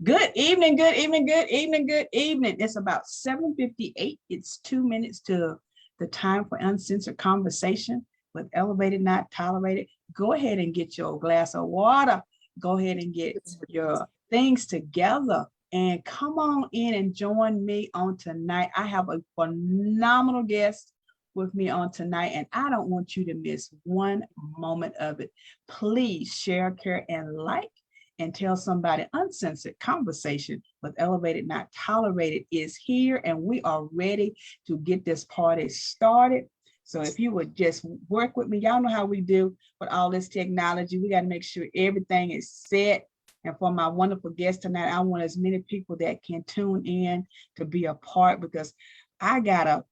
Good evening, good evening, good evening, good evening. It's about 7:58. It's 2 minutes to the time for Uncensored Conversation with Elevated Not Tolerated. Go ahead and get your glass of water. Go ahead and get your things together and come on in and join me on tonight. I have a phenomenal guest with me on tonight, and I don't want you to miss one moment of it. Please share, care, and like, and tell somebody. Uncensored Conversation with Elevated Not Tolerated is here, and we are ready to get this party started. So if you would just work with me, y'all know how we do with all this technology. We got to make sure everything is set. And for my wonderful guest tonight, I want as many people that can tune in to be a part, because I got a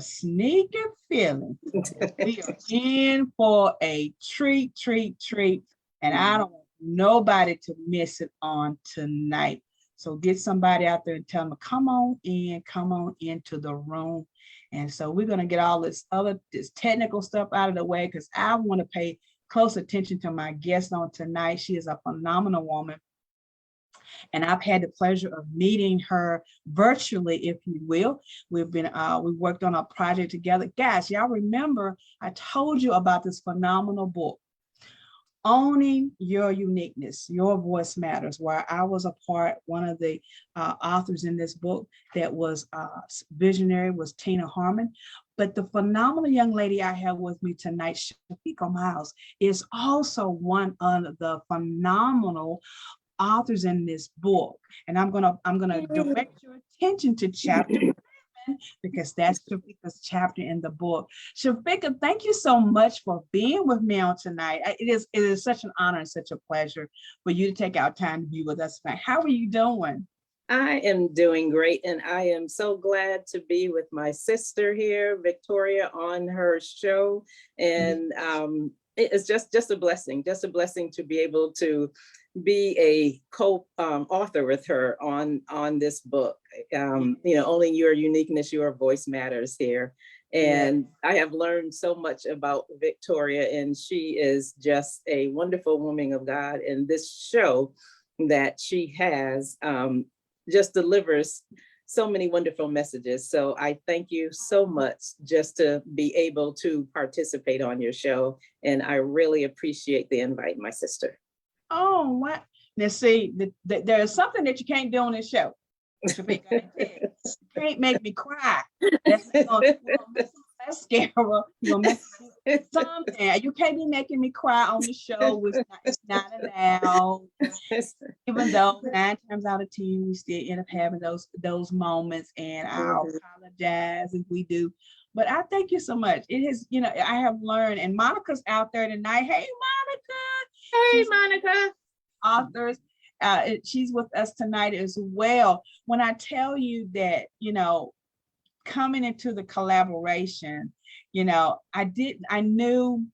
sneaky feeling we are in for a treat, and I don't want nobody to miss it on tonight. So get somebody out there and tell them, come on into the room. And so we're going to get all this technical stuff out of the way, because I want to pay close attention to my guest on tonight. She is a phenomenal woman, and I've had the pleasure of meeting her virtually, if you will. We worked on a project together. Guys, y'all remember I told you about this phenomenal book, Owning Your Uniqueness, Your Voice Matters, where I was one of the authors in this book. That was visionary, was Tina Harmon. But the phenomenal young lady I have with me tonight, Chafica Miles, is also one of the phenomenal authors in this book. And I'm gonna direct your attention to chapter 7, because that's Chafica's chapter in the book. Chafica, thank you so much for being with me on tonight. It is such an honor and such a pleasure for you to take out time to be with us tonight. How are you doing? I am doing great, and I am so glad to be with my sister here, Victoria, on her show. And it's just a blessing to be able to be a co-author with her on this book. Owning Your Uniqueness, Your Voice Matters here. And I have learned so much about Victoria, and she is just a wonderful woman of God. And this show that she has just delivers so many wonderful messages. So I thank you so much just to be able to participate on your show. And I really appreciate the invite, my sister. Oh, what? Now, see, there's something that you can't do on this show. You can't make me cry. That's scary. You're gonna make something. You can't be making me cry on the show. It's not allowed. Even though 9 times out of 10 we still end up having those moments, and I'll apologize if we do. But I thank you so much. It has, I have learned, and Monica's out there tonight. Hey, Monica. Hey, Monica. Authors. She's with us tonight as well. When I tell you that, coming into the collaboration, I knew,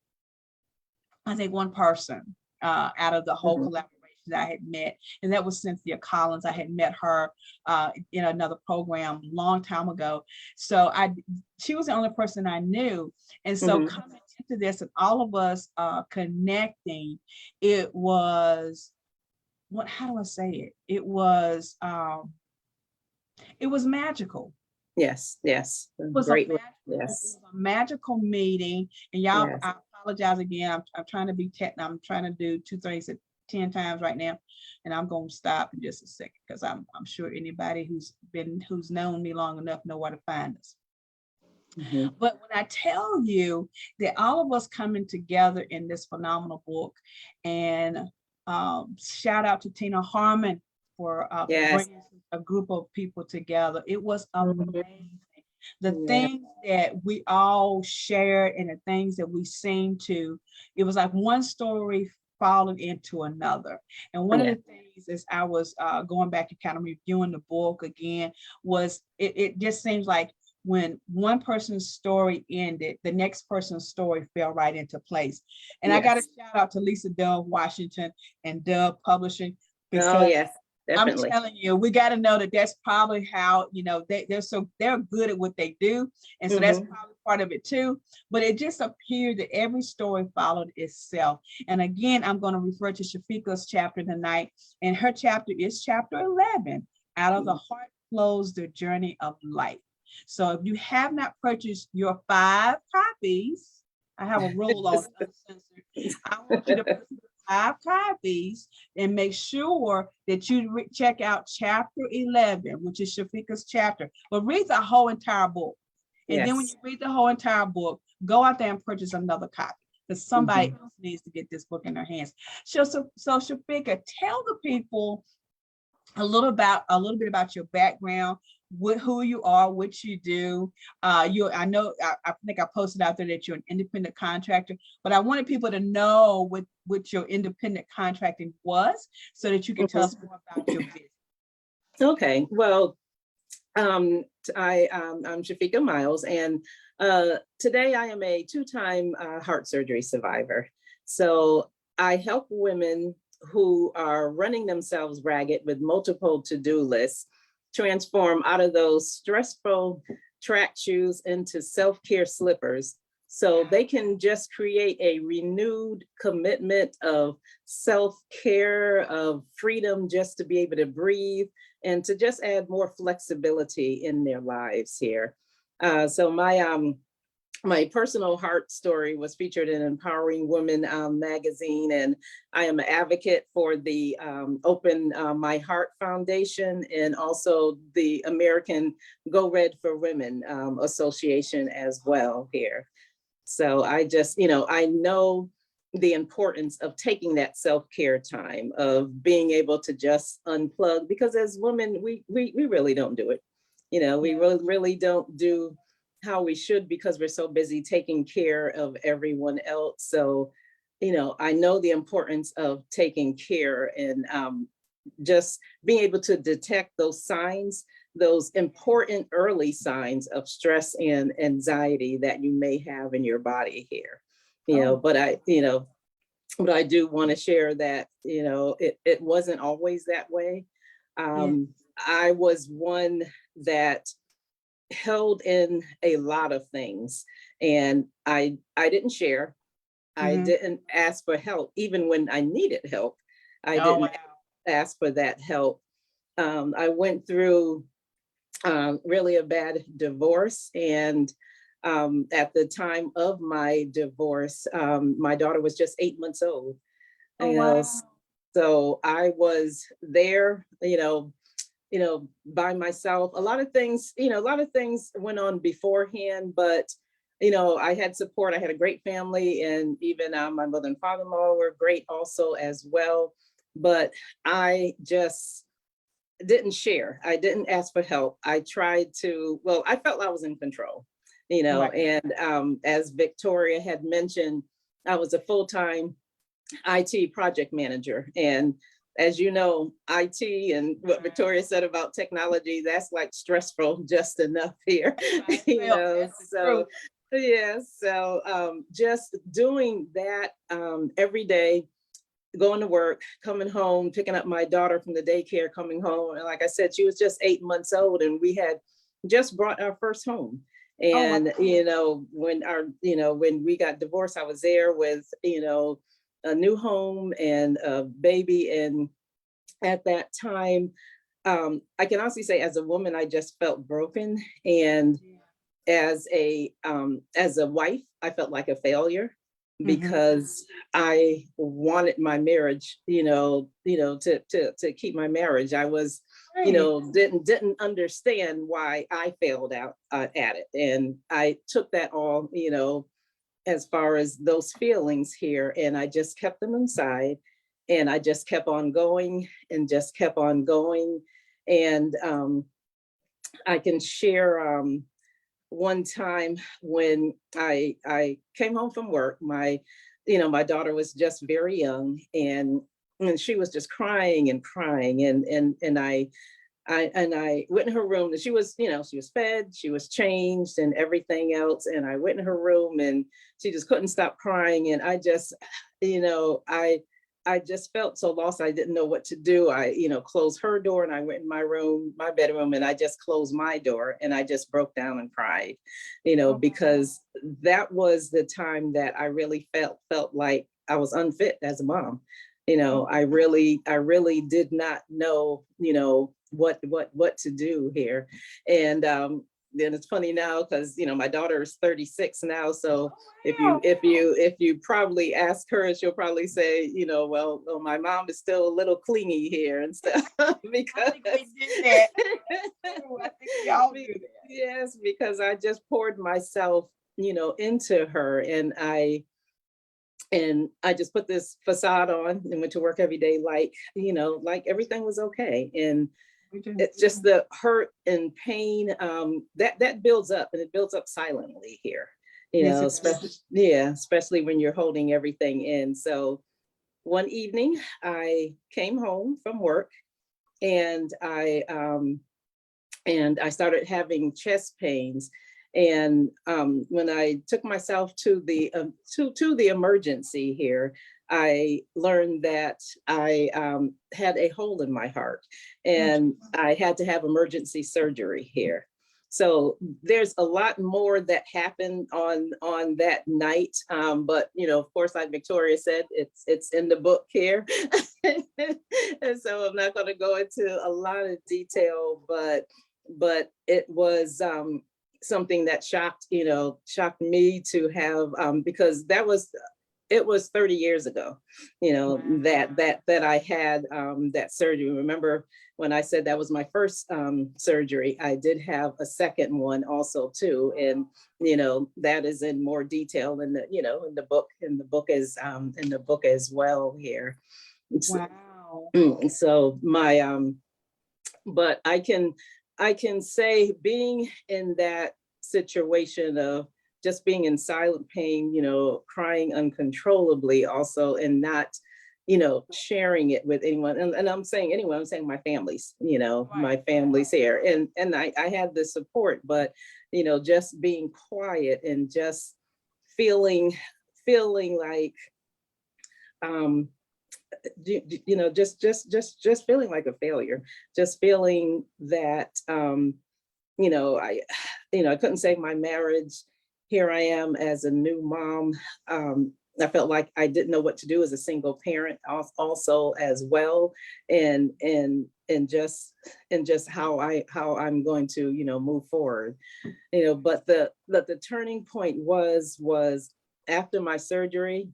I think, one person out of the whole collaboration that I had met, and that was Cynthia Collins. I had met her in another program a long time ago. So she was the only person I knew. And so coming into this and all of us connecting, it was, how do I say it? It was magical. Yes. It was a magical meeting. And y'all, I apologize again. I'm trying to be technical. I'm trying to do 2 things at 10 times right now, and I'm going to stop in just a second, because I'm sure anybody who's known me long enough know where to find us. But when I tell you that all of us coming together in this phenomenal book, and shout out to Tina Harmon for bringing a group of people together. It was amazing. The things that we all shared and the things that we seemed to, it was like one story falling into another. And one of the things, as I was going back and kind of reviewing the book again, was it just seems like when one person's story ended, the next person's story fell right into place. And I got to shout out to Lisa Dove Washington and Dove Publishing, because definitely. I'm telling you, we got to know that that's probably how, they're good at what they do. And so that's probably part of it too, but it just appeared that every story followed itself. And again, I'm going to refer to Chafica's chapter tonight, and her chapter is chapter 11. Out of the heart flows the journey of life. So if you have not purchased your 5 copies, I have a rule on Uncensored. I want you to purchase 5 copies and make sure that you check out chapter 11, which is Chafica's chapter, but read the whole entire book. And then when Yes. you read the whole entire book, go out there and purchase another copy, because somebody else needs to get this book in their hands. So Chafica, tell the people a little bit about your background, who you are, what you do. I think I posted out there that you're an independent contractor, but I wanted people to know what your independent contracting was, so that you can tell us more about your business. Okay, well, I'm Chafica Miles, and today I am a 2-time heart surgery survivor. So I help women who are running themselves ragged with multiple to-do lists transform out of those stressful track shoes into self-care slippers, so they can just create a renewed commitment of self-care, of freedom, just to be able to breathe and to just add more flexibility in their lives here. So my personal heart story was featured in Empowering Women magazine, and I am an advocate for the Open My Heart Foundation, and also the American Go Red for Women Association as well here. So I just, I know the importance of taking that self-care time, of being able to just unplug, because as women, we really don't do it. We really don't do how we should, because we're so busy taking care of everyone else. So, I know the importance of taking care, and just being able to detect those signs, those important early signs of stress and anxiety that you may have in your body here. But I do want to share that, it wasn't always that way. I was one that held in a lot of things, and I didn't share. I didn't ask for help, even when I needed help. I didn't ask for that help. I went through really a bad divorce, and at the time of my divorce, my daughter was just 8 months old. So I was there, by myself. A lot of things went on beforehand, but I had support. I had a great family, and even my mother and father-in-law were great also as well. But I just didn't share. I didn't ask for help. I tried to, I felt I was in control, and as Victoria had mentioned, I was a full-time IT project manager. And as you know, IT and what Victoria said about technology, that's like stressful just enough here. So just doing that every day, going to work, coming home, picking up my daughter from the daycare, coming home. And like I said, she was just 8 months old, and we had just brought our first home. And, when we got divorced, I was there with, a new home and a baby. And at that time, I can honestly say, as a woman, I just felt broken. And as a wife, I felt like a failure, because I wanted my marriage, to keep my marriage. I was, didn't understand why I failed out at it. And I took that all, as far as those feelings here, and I just kept them inside, and I just kept on going and just kept on going. And I can share one time when I came home from work, my daughter was just very young, and she was just crying and crying, and I went in her room, and she was fed, she was changed and everything else. And I went in her room, and she just couldn't stop crying. And I just, I just felt so lost. I didn't know what to do. I, closed her door and I went in my room, my bedroom, and I just closed my door and I just broke down and cried, because that was the time that I really felt like I was unfit as a mom. I really did not know, what to do here. And then it's funny now because my daughter is 36 now. So if you probably ask her, she'll probably say, well, my mom is still a little clingy here and stuff because I think we did that. I think we all do that. Yes, because I just poured myself, into her, and I just put this facade on and went to work every day like everything was okay. And it's just the hurt and pain that builds up, and it builds up silently here, especially when you're holding everything in. So one evening I came home from work and I started having chest pains. And when I took myself to the emergency here, I learned that I had a hole in my heart, and I had to have emergency surgery here. So there's a lot more that happened on that night, but of course, like Victoria said, it's in the book here, and so I'm not going to go into a lot of detail, but it was something that shocked me to have, because it was 30 years ago, that I had that surgery. Remember when I said that was my first surgery, I did have a second one also too. And, that is in more detail in the book as well here. Wow. So my, but I can say being in that situation of just being in silent pain, crying uncontrollably also, and not, sharing it with anyone. And I'm saying anyone, I'm saying my families, my family's here. And I had the support, but, just being quiet and just feeling like, just feeling like a failure, just feeling that, I couldn't save my marriage. Here I am as a new mom. I felt like I didn't know what to do as a single parent also as well. And just how I'm going to, move forward, but the turning point was after my surgery.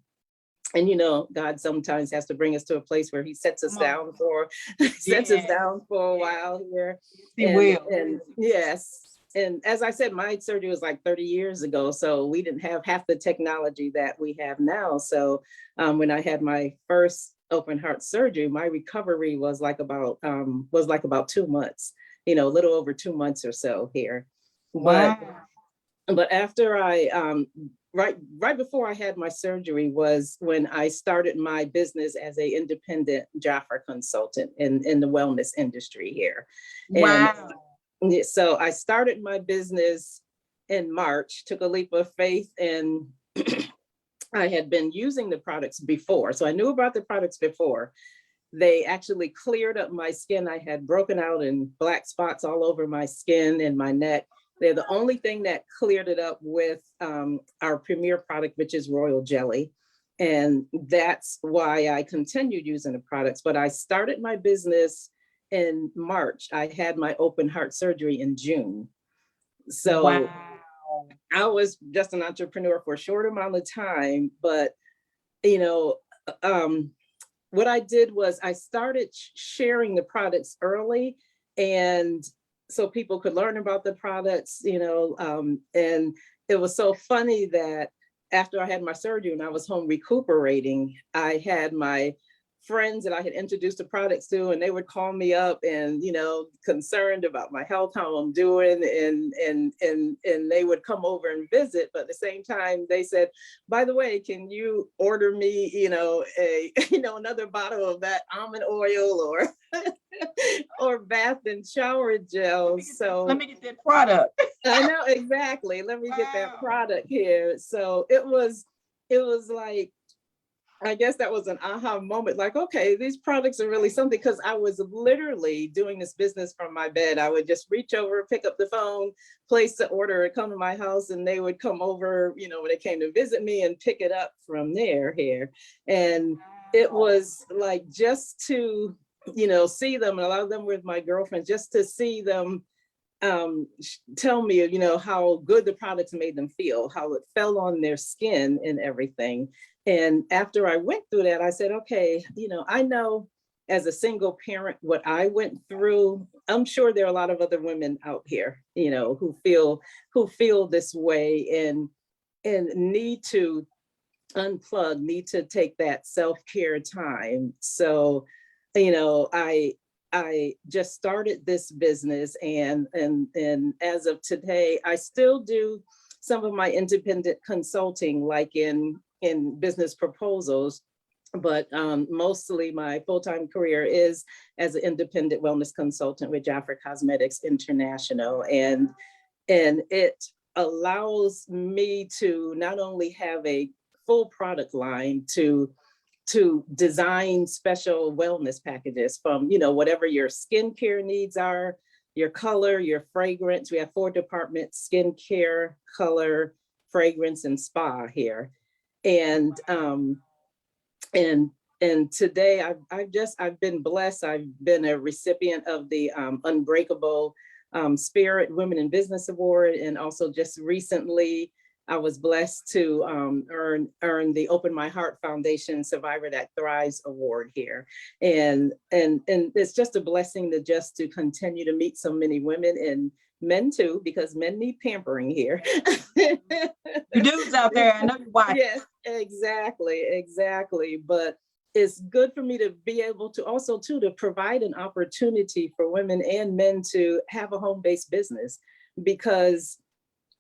And God sometimes has to bring us to a place where he sets us down for a while here. He will. And yes. And as I said, my surgery was like 30 years ago. So we didn't have half the technology that we have now. So when I had my first open heart surgery, my recovery was like about 2 months, a little over 2 months or so here. Wow. But after I right before I had my surgery was when I started my business as a independent Jaffa consultant in the wellness industry here. Wow. And so I started my business in March, took a leap of faith, and I had been using the products before. So I knew about the products before. They actually cleared up my skin. I had broken out in black spots all over my skin and my neck. They're the only thing that cleared it up with our premier product, which is Royal Jelly. And that's why I continued using the products. But I started my business in March. I had my open heart surgery in June. So wow. I was just an entrepreneur for a short amount of time. But, what I did was I started sharing the products early, and so people could learn about the products, and it was so funny that after I had my surgery and I was home recuperating, I had my friends that I had introduced the products to, and they would call me up and, concerned about my health, how I'm doing, and they would come over and visit. But at the same time, they said, by the way, can you order me, another bottle of that almond oil or bath and shower gel. So let me get that product. I know, exactly. Let me get that product here. So it was like I guess that was an aha moment, like, okay, these products are really something, because I was literally doing this business from my bed. I would just reach over, pick up the phone, place the order, come to my house, and they would come over, when they came to visit me, and pick it up from there here. And it was like, just to, see them, and a lot of them with my girlfriend, just to see them tell me, how good the products made them feel, how it fell on their skin and everything. And after I went through that, I said, okay, I know as a single parent what I went through. I'm sure there are a lot of other women out here, who feel this way, and need to unplug, need to take that self-care time. So, I just started this business, and as of today, I still do some of my independent consulting, like in business proposals, but mostly my full-time career is as an independent wellness consultant with Jafra Cosmetics International, and it allows me to not only have a full product line, to design special wellness packages from, whatever your skincare needs are, your color, your fragrance. We have 4 departments: skincare, color, fragrance, and spa here. And and today I've been blessed. I've been a recipient of the Unbreakable Spirit Women in Business Award, and also just recently I was blessed to earn the Open My Heart Foundation Survivor That Thrives Award here. And it's just a blessing to continue to meet so many women, and men too, because men need pampering here. You dudes out there, I know you watch. Yes, exactly. But it's good for me to be able to also to provide an opportunity for women and men to have a home-based business, because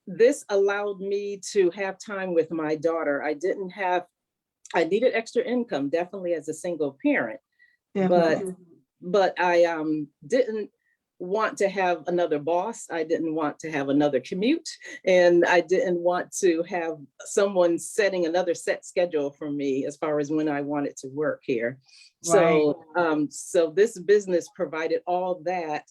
this allowed me to have time with my daughter. I needed extra income, definitely, as a single parent, Definitely. but I didn't want to have another boss. I didn't want to have another commute, and I didn't want to have someone setting another set schedule for me as far as when I wanted to work here. Right. So this business provided all that,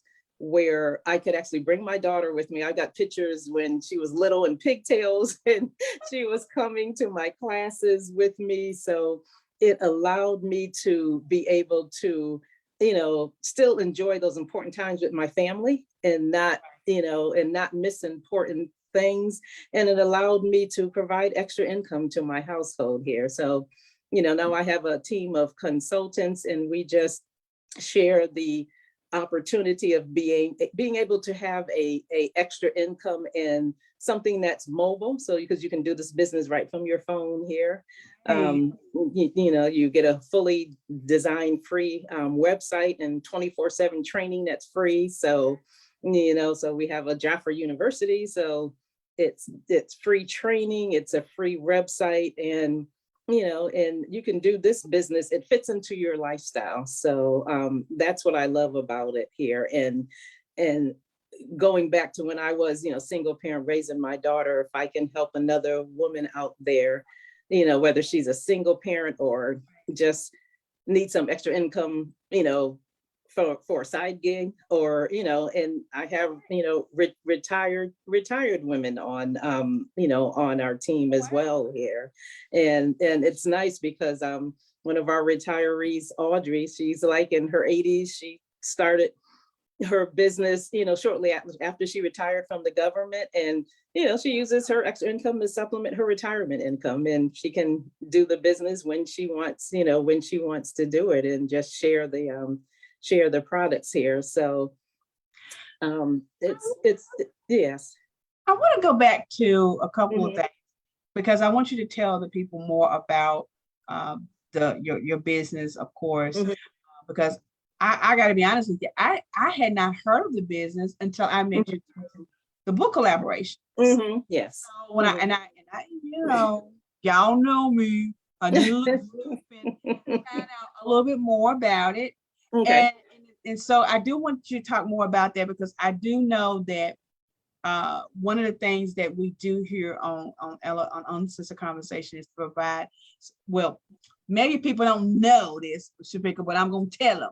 where I could actually bring my daughter with me. I got pictures when she was little and pigtails, and she was coming to my classes with me. So it allowed me to be able to, still enjoy those important times with my family, and not miss important things. And it allowed me to provide extra income to my household here. So, now I have a team of consultants, and we just share the opportunity of being able to have a extra income, and something that's mobile. So because you can do this business right from your phone here. You get a fully designed free website, and 24/7 training that's free. So, so we have a Jafra University. So it's free training, it's a free website, and and you can do this business. It fits into your lifestyle. So that's what I love about it here. And going back to when I was, single parent raising my daughter, if I can help another woman out there, whether she's a single parent or just needs some extra income, for a side gig, or and I have retired women on on our team as well here. And it's nice because one of our retirees, Audrey, she's like in her 80s. She started her business shortly after she retired from the government, and she uses her extra income to supplement her retirement income, and she can do the business when she wants to do it, and just share the products here. So it's yes. I want to go back to a couple of things, because I want you to tell the people more about your business, of course, because I got to be honest with you, I had not heard of the business until I met you through the book collaboration. Yes. So when I y'all know me, I do find out a little bit more about it. Okay. And so I do want you to talk more about that, because I do know that one of the things that we do here on Uncensored Conversation is to provide, well, maybe people don't know this, Chafica, but I'm going to tell them.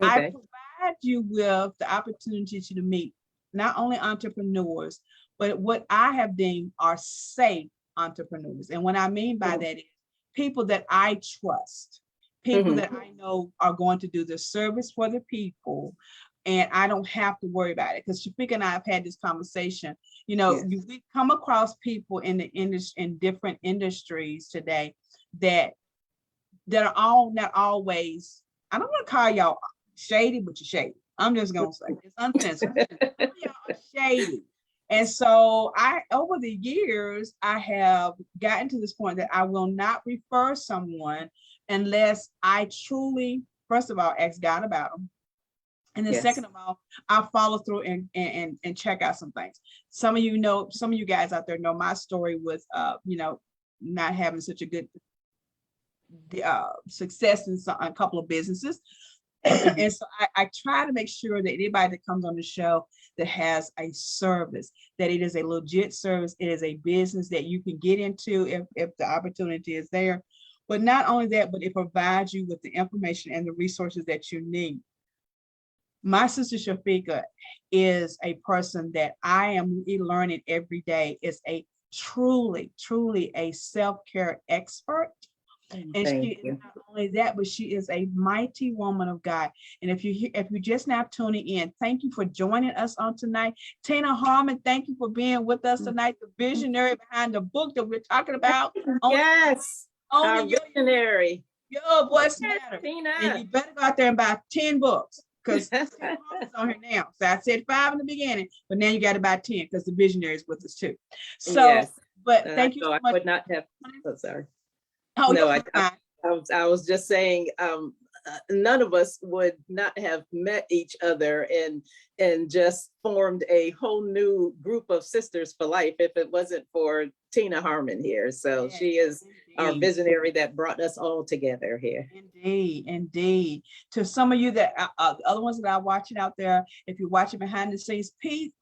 I Okay. provide you with the opportunity to meet not only entrepreneurs, but what I have deemed are safe entrepreneurs. And what I mean by that is people that I trust, people that I know are going to do the service for the people, and I don't have to worry about it. Because Chafica and I have had this conversation. You know, we come across people in the industry, in different industries today that are all not always, I don't want to call y'all shady, but you're shady. I'm just gonna say it's uncensored. Y'all are shady. And so over the years, I have gotten to this point that I will not refer someone unless I truly, first of all, ask God about them. And then second of all, I'll follow through and check out some things. Some of you guys out there know my story with, not having such a good success in a couple of businesses. And so I try to make sure that anybody that comes on the show that has a service, that it is a legit service, it is a business that you can get into if the opportunity is there. But not only that, but it provides you with the information and the resources that you need. My sister Chafica is a person that I am learning every day, is a truly a self-care expert. And she is not only that, but she is a mighty woman of God. And if you just now tuning in, thank you for joining us on tonight. Tina Harmon, thank you for being with us tonight, the visionary behind the book that we're talking about. Yes, our visionary. Your voice matters. Tina. And you better go out there and buy 10 books, because Tina Harmon's on here now. So I said 5 in the beginning, but now you got to buy 10 because the visionary is with us too. So, but thank you so much. I would not have, sorry. Oh, no, I was just saying, none of us would not have met each other and just formed a whole new group of sisters for life if it wasn't for Tina Harmon here. So she is our visionary that brought us all together here. Indeed. To some of you that the other ones that are watching out there, if you're watching behind the scenes,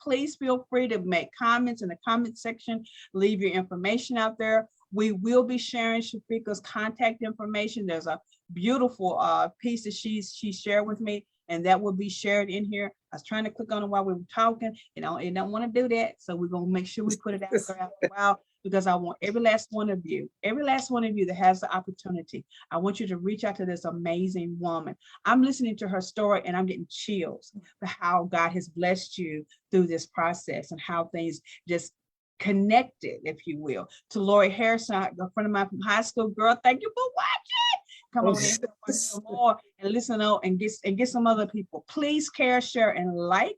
please feel free to make comments in the comment section, leave your information out there. We will be sharing Chafica's contact information. There's a beautiful piece that she shared with me, and that will be shared in here. I was trying to click on it while we were talking, and I don't want to do that. So we're going to make sure we put it out there after a while, because I want every last one of you that has the opportunity, I want you to reach out to this amazing woman. I'm listening to her story and I'm getting chills for how God has blessed you through this process and how things just connected, if you will. To Lori Harrison, a friend of mine from high school. Girl, thank you for watching. Come on in, watch some more and listen out and get some other people. Please care, share, and like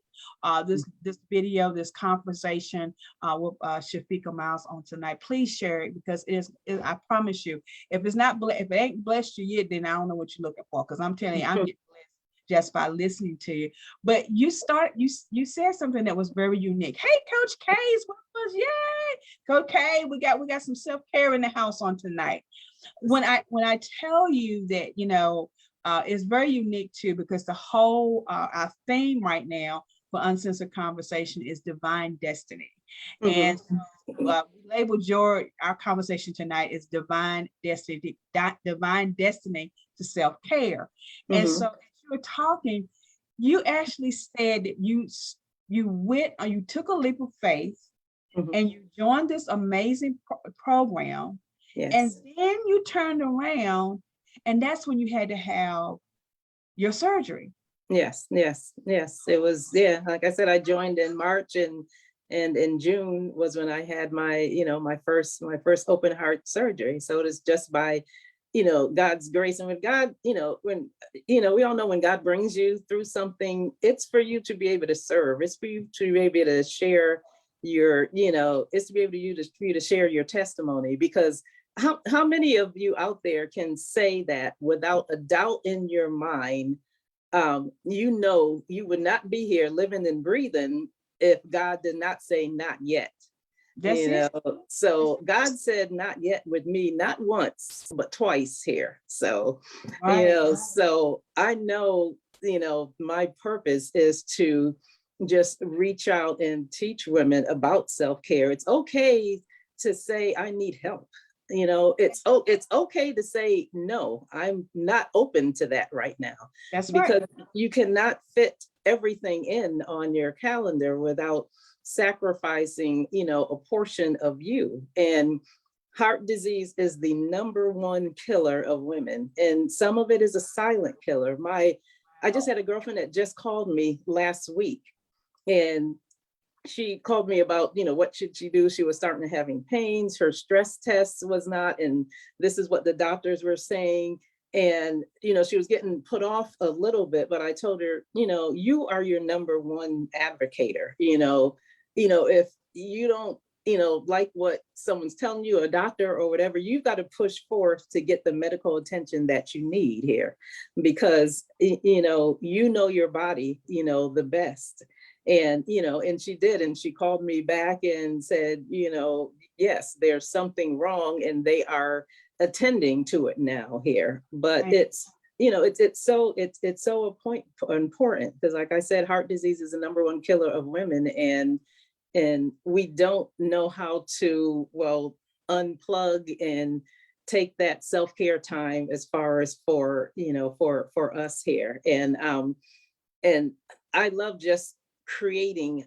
this video, this conversation with Chafica Miles on tonight. Please share it, because I promise you, if it ain't blessed you yet, then I don't know what you're looking for. Because I'm telling you, I'm getting blessed just by listening to you. But you said something that was very unique. Hey, Coach K's with us. Yay, Coach K, we got some self-care in the house on tonight. When I tell you that, it's very unique too, because the whole our theme right now for Uncensored Conversation is divine destiny. And so, we labeled our conversation tonight is divine destiny to self-care. And so as you were talking, you actually said that you took a leap of faith and you joined this amazing program. And then you turned around, and that's when you had to have your surgery. Yes. It was, like I said, I joined in March, and in June was when I had my, my first open heart surgery. So it is just by, God's grace. And with God, when, we all know when God brings you through something, it's for you to be able to serve. It's for you to be able to share your, it's to be able for you to share your testimony. Because how many of you out there can say that without a doubt in your mind, you would not be here living and breathing if God did not say not yet. So God said not yet with me, not once, but twice here. So, so I know, my purpose is to just reach out and teach women about self-care. It's okay to say, I need help. it's okay to say, no, I'm not open to that right now. That's right. Because you cannot fit everything in on your calendar without sacrificing, a portion of you. And heart disease is the #1 killer of women. And some of it is a silent killer. I just had a girlfriend that just called me last week, and she called me about, what should she do? She was starting to having pains. Her stress test was not, and this is what the doctors were saying. And, she was getting put off a little bit, but I told her, you are your #1 advocator. If you don't, like what someone's telling you, a doctor or whatever, you've got to push forth to get the medical attention that you need here, because, your body, the best. And, and she did, and she called me back and said, yes, there's something wrong, and they are attending to it now here. But Right. it's so important, because like I said, heart disease is the #1 killer of women, and we don't know how to, unplug and take that self-care time as far as for us here. And I love just creating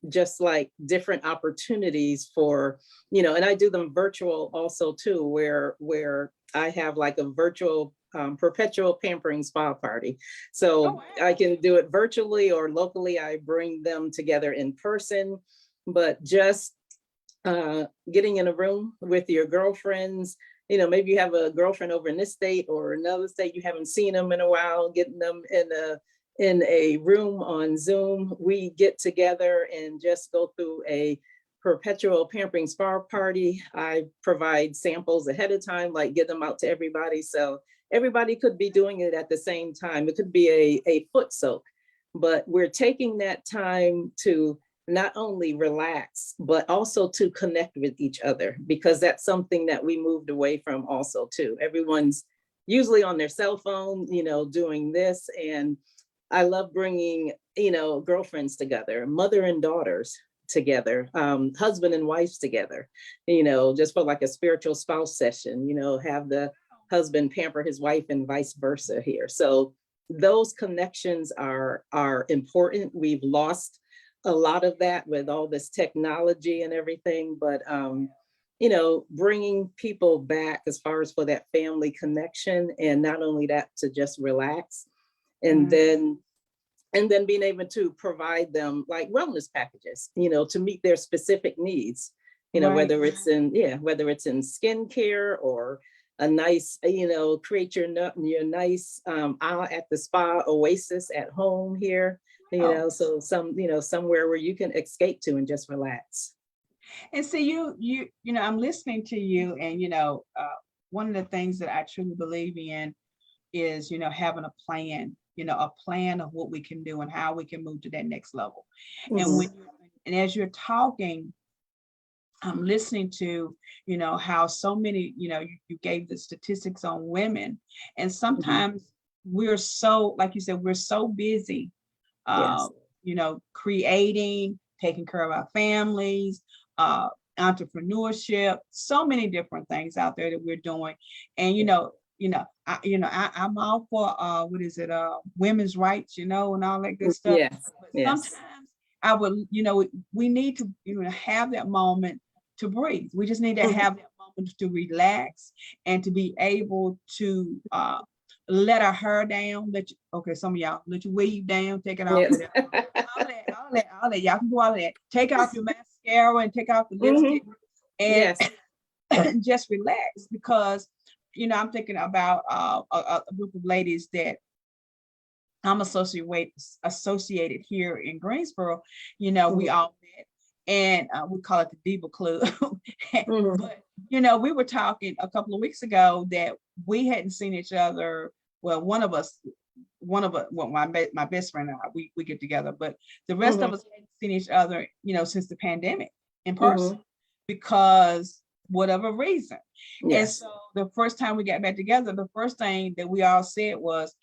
just like different opportunities for, and I do them virtual also too, where I have like a virtual perpetual pampering spa party. So Oh, wow. I can do it virtually or locally. I bring them together in person, but just getting in a room with your girlfriends, maybe you have a girlfriend over in this state or another state, you haven't seen them in a while, getting them in a room on Zoom. We get together and just go through a perpetual pampering spa party. I provide samples ahead of time, like get them out to everybody. So everybody could be doing it at the same time. It could be a foot soak, but we're taking that time to not only relax, but also to connect with each other, because that's something that we moved away from also too. Everyone's usually on their cell phone, doing this. And I love bringing, girlfriends together, mother and daughters together, husband and wives together, just for like a spiritual spouse session, have the husband pamper his wife and vice versa here. So those connections are important. We've lost a lot of that with all this technology and everything, but bringing people back as far as for that family connection, and not only that, to just relax. And then being able to provide them like wellness packages, to meet their specific needs, Right. whether it's in skincare or a nice, create your nice aisle at the spa, Oasis at home here, Oh. so somewhere where you can escape to and just relax. And so I'm listening to you, and one of the things that I truly believe in is having a plan, a plan of what we can do and how we can move to that next level. Mhm. And as you're talking, I'm listening to how so many, you gave the statistics on women, and sometimes we're so, like you said, we're so busy Yes. creating, taking care of our families, entrepreneurship, so many different things out there that we're doing. And I'm all for what is it, women's rights, and all that good stuff. Yes. But Yes. sometimes I would, we need to have that moment to breathe. We just need to have that moment to relax and to be able to let our hair down, some of y'all let your weave down, take it off, Yes. all that, y'all can do all that. Take off your mascara and take off the lipstick and Yes. just relax, because I'm thinking about a group of ladies that I'm associated here in Greensboro. We all met, and we call it the Diva Club. But we were talking a couple of weeks ago that we hadn't seen each other. Well, one of us, well, my best friend and I, we get together, but the rest of us hadn't seen each other, since the pandemic in person, because whatever reason. Yes. And so the first time we got back together, the first thing that we all said was,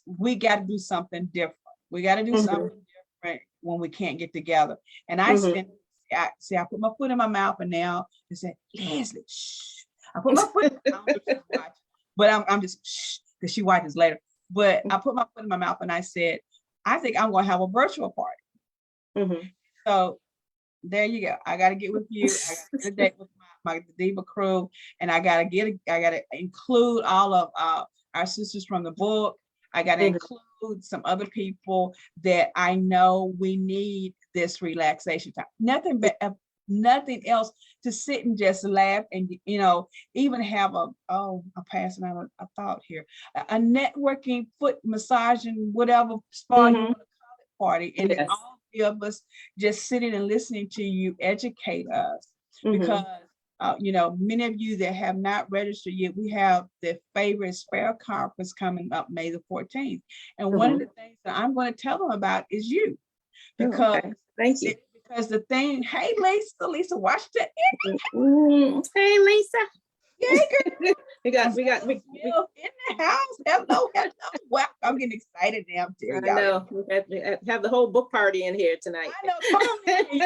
we got to do something different. We got to do something different when we can't get together. And I put my foot in my mouth, and now I said, Leslie, shh, I put my foot, I don't know if she's watching, but I'm just, shh, because she watches later. But I put my foot in my mouth and I said, I think I'm going to have a virtual party. Mhm. So there you go. I got to get with you. I got to get a date with my Diva crew, and I got to include all of our sisters from the book. I got to Mhm. include some other people that I know we need this relaxation time. Nothing else to sit and just laugh and even have I'm passing out a thought here, a networking, foot massaging, whatever spa you want Mhm. to call it, party, and then Yes. all three of us just sitting and listening to you educate us. Because Mhm. many of you that have not registered yet, we have the favorite Spare Conference coming up May the 14th. And one of the Mhm. things that I'm going to tell them about is you. Oh, Because okay. Thank you. the thing, hey Lisa, watch that. Hey, Lisa. Yeah, girl. We Mills in the house. Hello. Wow, I'm getting excited now. I'm telling I y'all. know. We have the whole book party in here tonight. I know. Come on in.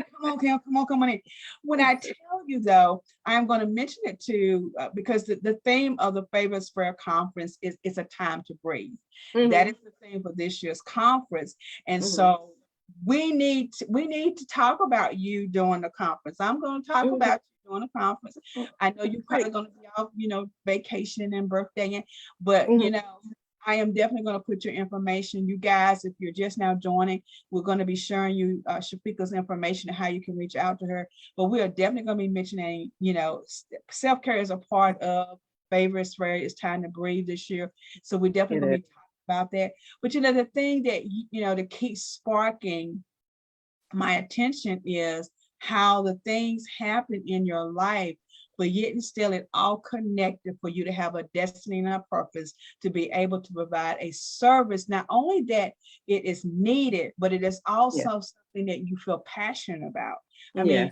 Come on, Kim. Come on in. When I tell you, though, I'm going to mention it too, because the theme of the Favorite Spare Conference is it's a time to breathe. Mhm. That is the theme for this year's conference. And Mhm. so we need to talk about you during the conference. I'm going to talk Mhm. about you during the conference. I know you're probably Great. going to be off, vacation and birthday, but Mhm. I am definitely going to put your information. You guys, if you're just now joining, we're going to be sharing you Chafica's information and how you can reach out to her. But we are definitely going to be mentioning, self-care is a part of Favorites where it's time to breathe this year. So we're definitely going to be talking about that. But the thing that that keeps sparking my attention is how the things happen in your life, but yet and still it all connected for you to have a destiny and a purpose to be able to provide a service. Not only that it is needed, but it is also something that you feel passionate about. I mean,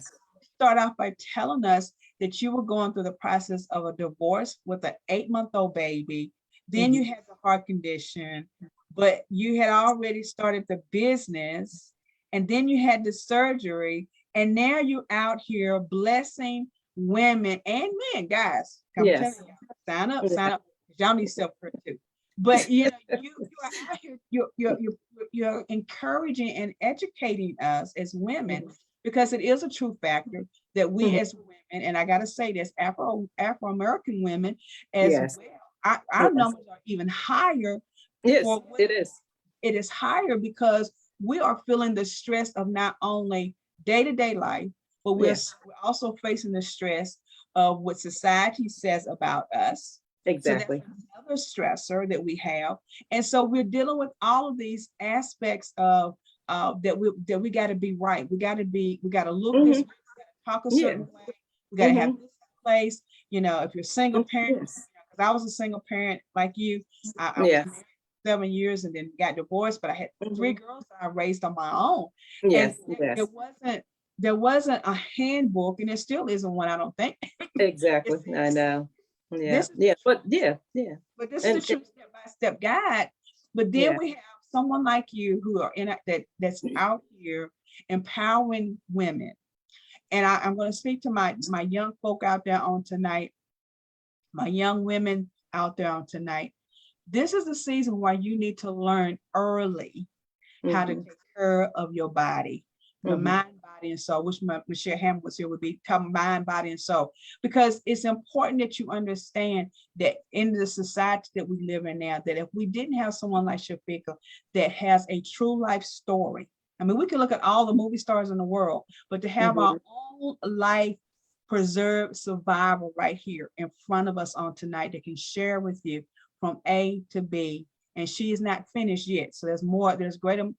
start off by telling us that you were going through the process of a divorce with an 8-month-old baby. Then you had the heart condition, but you had already started the business, and then you had the surgery, and now you're out here blessing women and men, guys. I'm telling you, sign up. Y'all need self-care too. But you are out here, you're encouraging and educating us as women, because it is a true factor that we Mhm. as women, and I gotta say this, Afro-American women as Yes. well, our numbers are even higher. Yes, For it is. It is higher because we are feeling the stress of not only day-to-day life, but we're also facing the stress of what society says about us. So that's Exactly. another stressor that we have. And so we're dealing with all of these aspects of that we got to be right. We got to look this way, we got to talk a Yeah. certain way, we got to have Mhm. this place. If you're a single parent, Yes. because I was a single parent like you, I was Yes. married 7 years and then got divorced, but I had 3 girls that I raised on my own. And Yes. Yes. there wasn't a handbook, and there still isn't one, I don't think. Exactly. It's, I know. Yeah. this is Yeah. But yeah. Yeah. but this is the And true step-by-step guide. But then yeah. we have someone like you who are that's out here empowering women. And I'm going to speak to my young folk out there on tonight, my young women out there on tonight. This is the season where you need to learn early how to Mhm. take care of your body, your Mhm. mind, body, and soul. Wish Michelle Hammond was here, would be talking mind, body, and soul, because it's important that you understand that in the society that we live in now, that if we didn't have someone like Chafica that has a true life story, I mean, we can look at all the movie stars in the world, but to have our Mhm. own life preserved survival right here in front of us on tonight that can share with you from A to B, and she is not finished yet. So there's more, there's greater,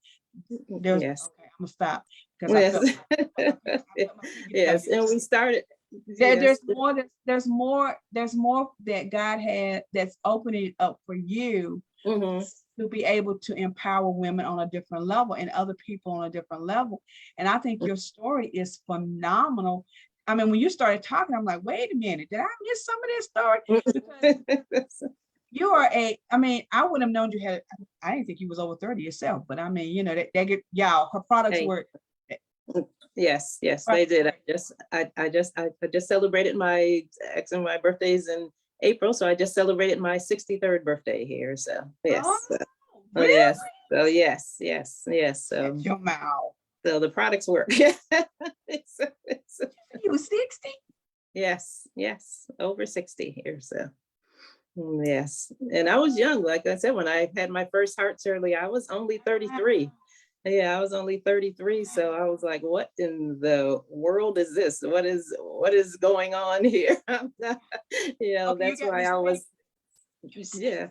Yes. okay, I'm gonna stop because I Yes. felt my feet getting Yes. heavy. And we started. There, Yes. there's more that God had that's opening up for you Mhm. to be able to empower women on a different level and other people on a different level. And I think your story is phenomenal. I mean, when you started talking, I'm like, wait a minute, did I miss some of this story? Because you are I mean, I wouldn't have known you had, I didn't think you was over 30 yourself, but I mean, that get y'all, her products Hey, were Yes, yes, Right. they did. I just celebrated my ex and my birthdays in April, so I just celebrated my 63rd birthday here. So Oh, yes, oh really? yes, so yes. Shut your mouth. So the products work. It's- You was 60? yes, over 60 here. So yes, and I was young, like I said, when I had my first heart surgery, I was only 33. Yeah, I was only 33, so I was like, what in the world is this? What is going on here? Okay, you That's got me why I saying was, you 60. yeah,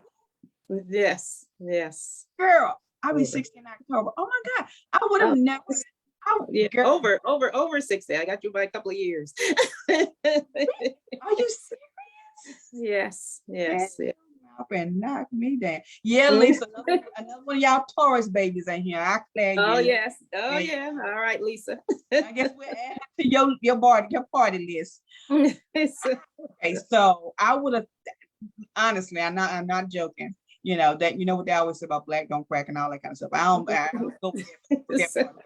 yes. Girl, I'll be Over. 60 in October. Oh my God. I would have Oh, never, yeah, girl, over 60. I got you by a couple of years. are you Yes, serious? yes, yeah. Up and knock me down. Yeah, Mm. Lisa, another one of y'all Taurus babies in here. I declare Oh, you. yes. Oh, And yeah. All right, Lisa. I guess we'll add her to your party list. Okay, so I would have honestly, I'm not joking. You know what they always say about black don't crack and all that kind of stuff. I don't go with that part.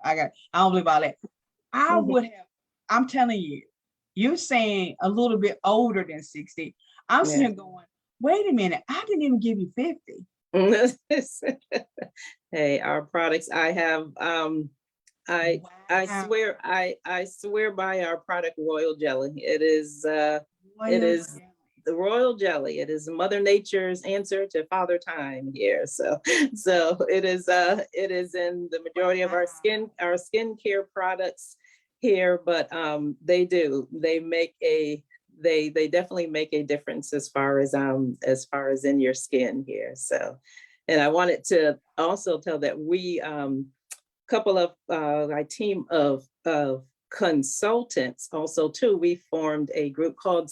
I gotta, I don't believe all that. I would have, I'm telling you, you're saying a little bit older than 60. I'm sitting Yeah. here going, wait a minute, I didn't even give you 50. Hey, our products, I have, I Wow. I swear by our product Royal Jelly. It Royal is jelly. the Royal Jelly. It is Mother Nature's answer to Father Time here. So it is in the majority of our skincare products here, but they definitely make a difference as far as in your skin here. So, and I wanted to also tell that we couple of my team of consultants also too, we formed a group called,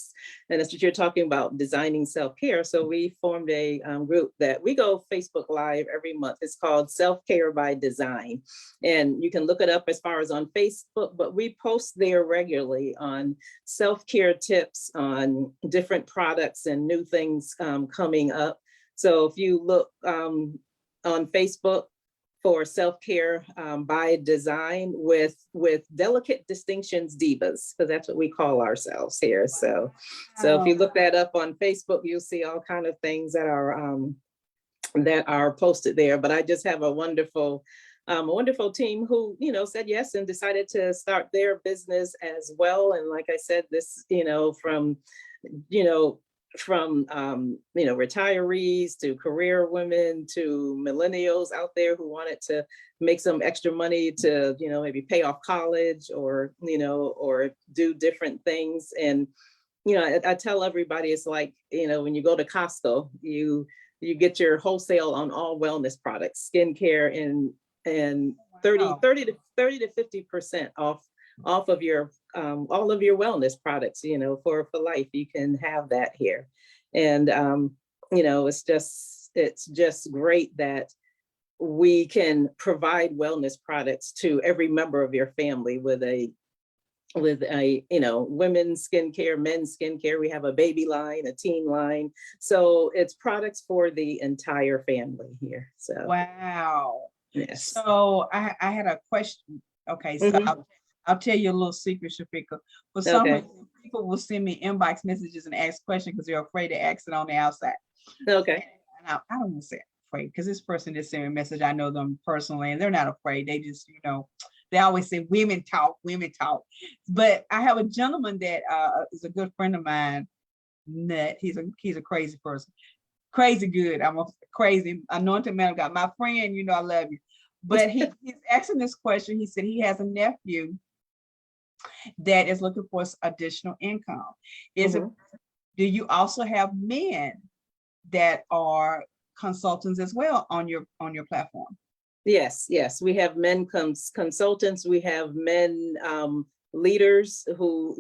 and that's what you're talking about, designing self-care. So we formed a group that we go Facebook Live every month. It's called Self-Care by Design, and you can look it up as far as on Facebook, but we post there regularly on self-care tips, on different products and new things coming up. So if you look on Facebook for self-care by design with delicate distinctions divas, because that's what we call ourselves here. So if you Wow. look that up on Facebook, you'll see all kind of things that are posted there. But I just have a wonderful team who said yes and decided to start their business as well. And like I said, this you know from retirees to career women to millennials out there who wanted to make some extra money to maybe pay off college or do different things. And I tell everybody, it's like when you go to Costco, you get your wholesale on all wellness products, skincare, and 30 Wow. 30 to 50% off of your all of your wellness products, for life. You can have that here. And it's just great that we can provide wellness products to every member of your family with a women's skincare, men's skincare. We have a baby line, a teen line. So it's products for the entire family here. So Wow. yes. So I had a question. Okay, so Mhm. I'll tell you a little secret, Shafika. For some Okay. reason, people will send me inbox messages and ask questions because they're afraid to ask it on the outside. Okay. And I don't want to say afraid because this person is sending a message. I know them personally, and they're not afraid. They just, they always say women talk, women talk. But I have a gentleman that is a good friend of mine. Nut. He's a crazy person. Crazy good. I'm a crazy anointed man of God. My friend, I love you. But he's asking this question. He said he has a nephew that is looking for additional income. Mhm. Do you also have men that are consultants as well on your platform? Yes. We have men consultants. We have men leaders who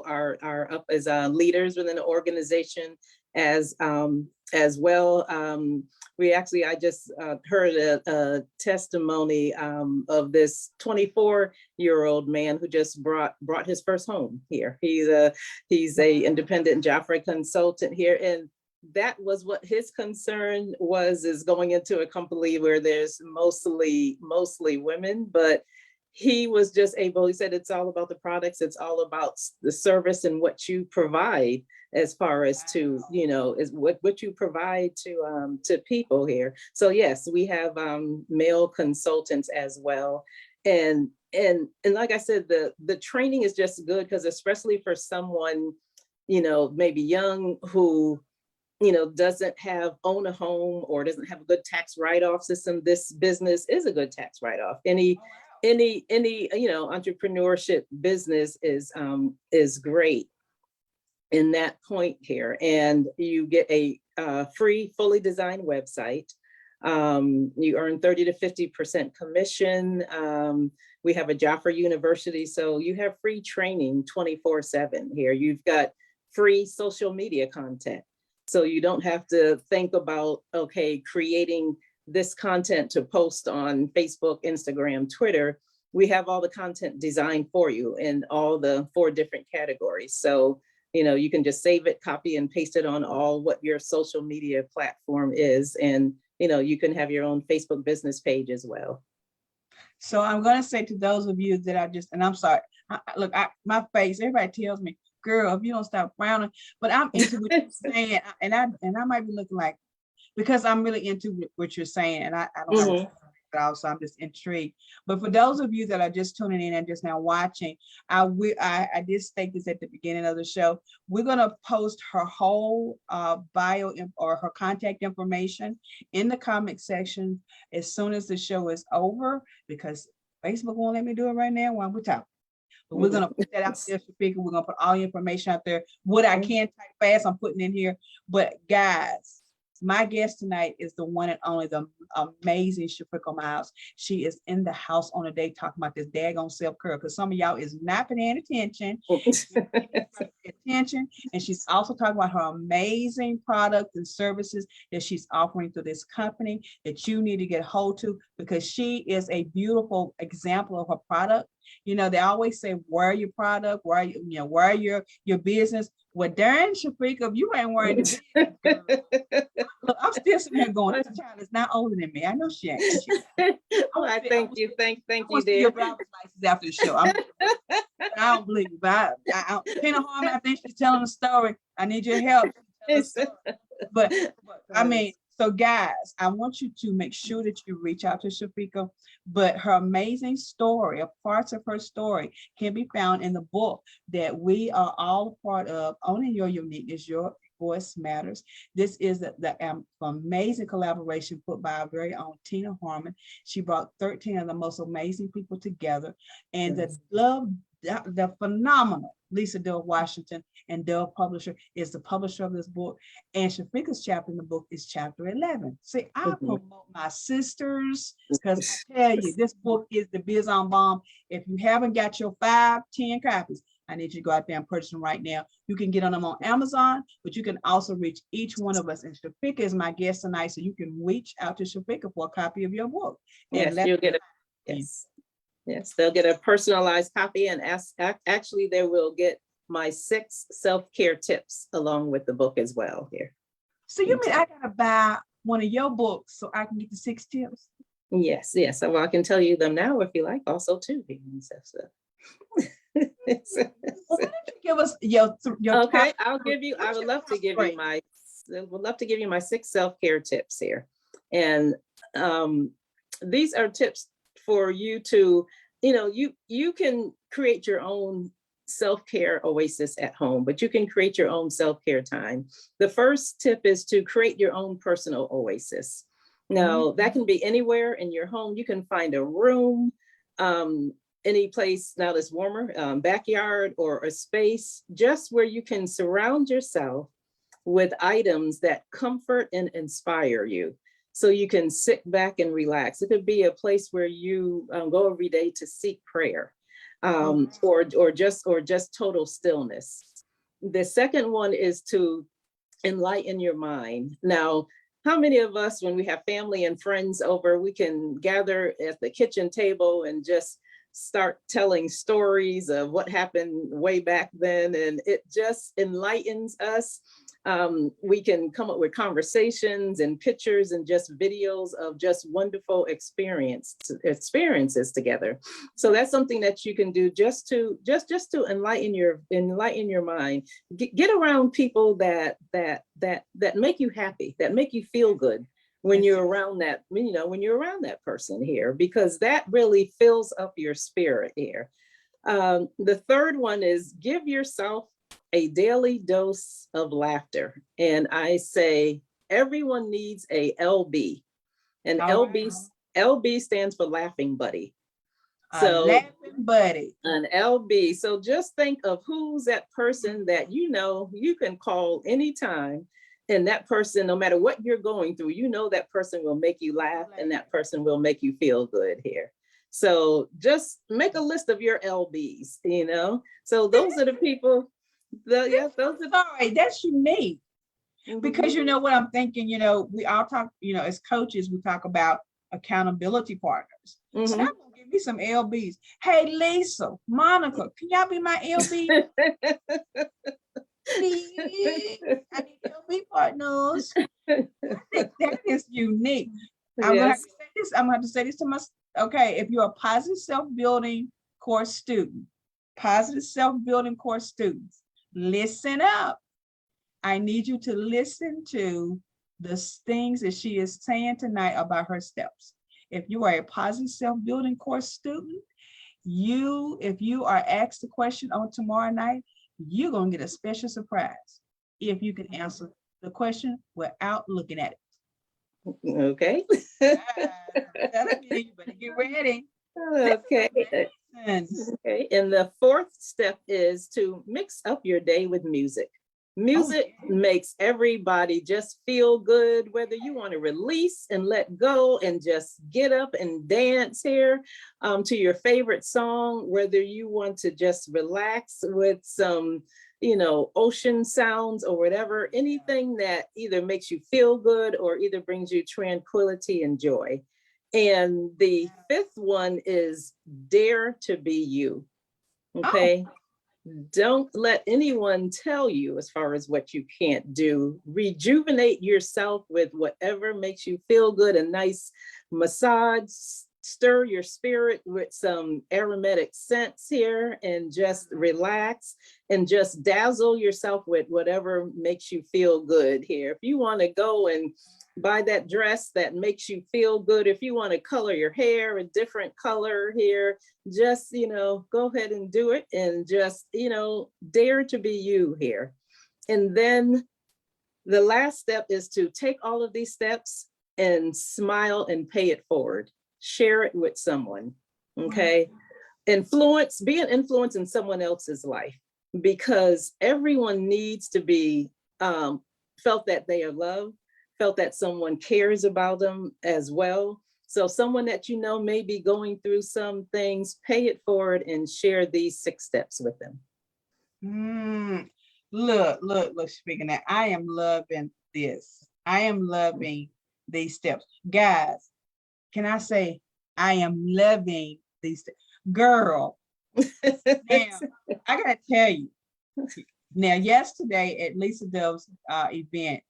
are up as leaders within the organization as well. I just heard a testimony of this 24-year-old man who just brought his first home here. He's a independent Jaffrey consultant here, and that was what his concern was, is going into a company where there's mostly women, but he was just able, he said, it's all about the products, it's all about the service and what you provide, as far as to, you know, is what you provide to people here. So yes, we have male consultants as well. And like I said, the training is just good, because especially for someone, you know, maybe young, who, you know, doesn't own a home or doesn't have a good tax write-off system, this business is a good tax write-off. Any, you know, entrepreneurship business is great in that point here. And you get a free, fully designed website. You earn 30 to 50% commission. We have a Jaffa University, so you have free training 24/7 here. You've got free social media content. So you don't have to think about, okay, creating this content to post on Facebook, Instagram, Twitter. We have all the content designed for you in all the 4 different categories. So, you know, you can just save it, copy and paste it on all what your social media platform is. And, you know, you can have your own Facebook business page as well. So I'm going to say to those of you that are just, and I'm sorry, look, my face, everybody tells me, girl, if you don't stop frowning, but I'm into what you're saying, and I might be looking like, because I'm really into what you're saying, and I don't have to it out, so I'm just intrigued. But for those of you that are just tuning in and just now watching, I did state this at the beginning of the show. We're gonna post her whole bio or her contact information in the comment section as soon as the show is over, because Facebook won't let me do it right now while we're talking. But we're gonna put that out there, Chafica. We're gonna put all the information out there. What I can type fast, I'm putting in here. But guys, my guest tonight is the one and only, the amazing Chafica Miles. She is in the house on a day talking about this daggone self-care, because some of y'all is not paying attention. And she's also talking about her amazing products and services that she's offering through this company that you need to get hold to, because she is a beautiful example of her product. You know, they always say, where are your product? Where are you, where are your business? Well, darn, Chafica, if you ain't wearing the business, look, I'm still sitting here going, this child is not older than me. I know she ain't. Well, thank you, dear. Your driver's license after the show. I don't believe you, but Tina Harmon, I think she's telling a story. I need your help. But I mean, so guys, I want you to make sure that you reach out to Chafica, but her amazing story, or parts of her story, can be found in the book that we are all a part of, Owning Your Uniqueness, Your Voice Matters. This is the amazing collaboration put by our very own Tina Harmon. She brought 13 of the most amazing people together, and the phenomenal Lisa Dove Washington and Dove Publisher is the publisher of this book. And Chafica's chapter in the book is chapter 11. See, I promote my sisters, because I tell you, this book is the biz on bomb. If you haven't got your 5-10 copies, I need you to go out there and purchase them right now. You can get on them on Amazon, but you can also reach each one of us. And Chafica is my guest tonight, so you can reach out to Chafica for a copy of your book. Yes, you'll get Yes, they'll get a personalized copy, and actually they will get my 6 self-care tips along with the book as well here. So you mean I gotta buy one of your books so I can get the 6 tips? Yes. So I can tell you them now if you like, also too. Well, why don't you give us your okay, I would love to give you my 6 self-care tips here. And these are tips for you to, you can create your own self-care oasis at home, but you can create your own self-care time. The first tip is to create your own personal oasis. Now, that can be anywhere in your home. You can find a room, any place now that's warmer, backyard, or a space just where you can surround yourself with items that comfort and inspire you. So you can sit back and relax. It could be a place where you go every day to seek prayer, or just total stillness. The second one is to enlighten your mind. Now, how many of us, when we have family and friends over, we can gather at the kitchen table and just start telling stories of what happened way back then, and it just enlightens us. We can come up with conversations and pictures and just videos of just wonderful experiences together. So that's something that you can do just to enlighten your mind. Get around people that make you happy, that make you feel good when you're around that, when you're around that person here, because that really fills up your spirit here. The third one is give yourself a daily dose of laughter. And I say everyone needs a LB. And LB stands for laughing buddy. So laughing buddy. An LB. So just think of who's that person that you can call anytime. And that person, no matter what you're going through, that person will make you laugh, and that person will make you feel good here. So just make a list of your LBs, So those are the people. Sorry, that's unique. Mm-hmm. Because what I'm thinking, we all talk, as coaches, we talk about accountability partners. Mm-hmm. So I'm gonna give me some LBs. Hey, Lisa, Monica, can y'all be my LB? Please. I need LB partners. I think that is unique. I'm gonna have to say this. I'm gonna have to say this to myself. Okay, if you're a positive self-building course student, listen up. I need you to listen to the things that she is saying tonight about her steps. If you are a positive self-building course student, if you are asked the question on tomorrow night, you're going to get a special surprise if you can answer the question without looking at it. Okay. You better get ready. Okay. Okay. And the fourth step is to mix up your day with music. Music makes everybody just feel good, whether you want to release and let go and just get up and dance here to your favorite song, whether you want to just relax with some, ocean sounds or whatever, anything that either makes you feel good or either brings you tranquility and joy. And the fifth one is dare to be you. Okay. Don't let anyone tell you as far as what you can't do. Rejuvenate yourself with whatever makes you feel good. A nice massage, stir your spirit with some aromatic scents here, and just relax and just dazzle yourself with whatever makes you feel good here. If you want to go and buy that dress that makes you feel good, if you want to color your hair a different color here, just, go ahead and do it, and just, dare to be you here. And then the last step is to take all of these steps and smile and pay it forward. Share it with someone. Okay. Be an influence in someone else's life, because everyone needs to be felt that they are loved, felt that someone cares about them as well. So someone that may be going through some things, pay it forward and share these 6 steps with them. Look, speaking of that, I am loving this. I am loving these steps. Guys, can I say I am loving these steps? Girl, now, I gotta tell you, now yesterday at Lisa Dove's event,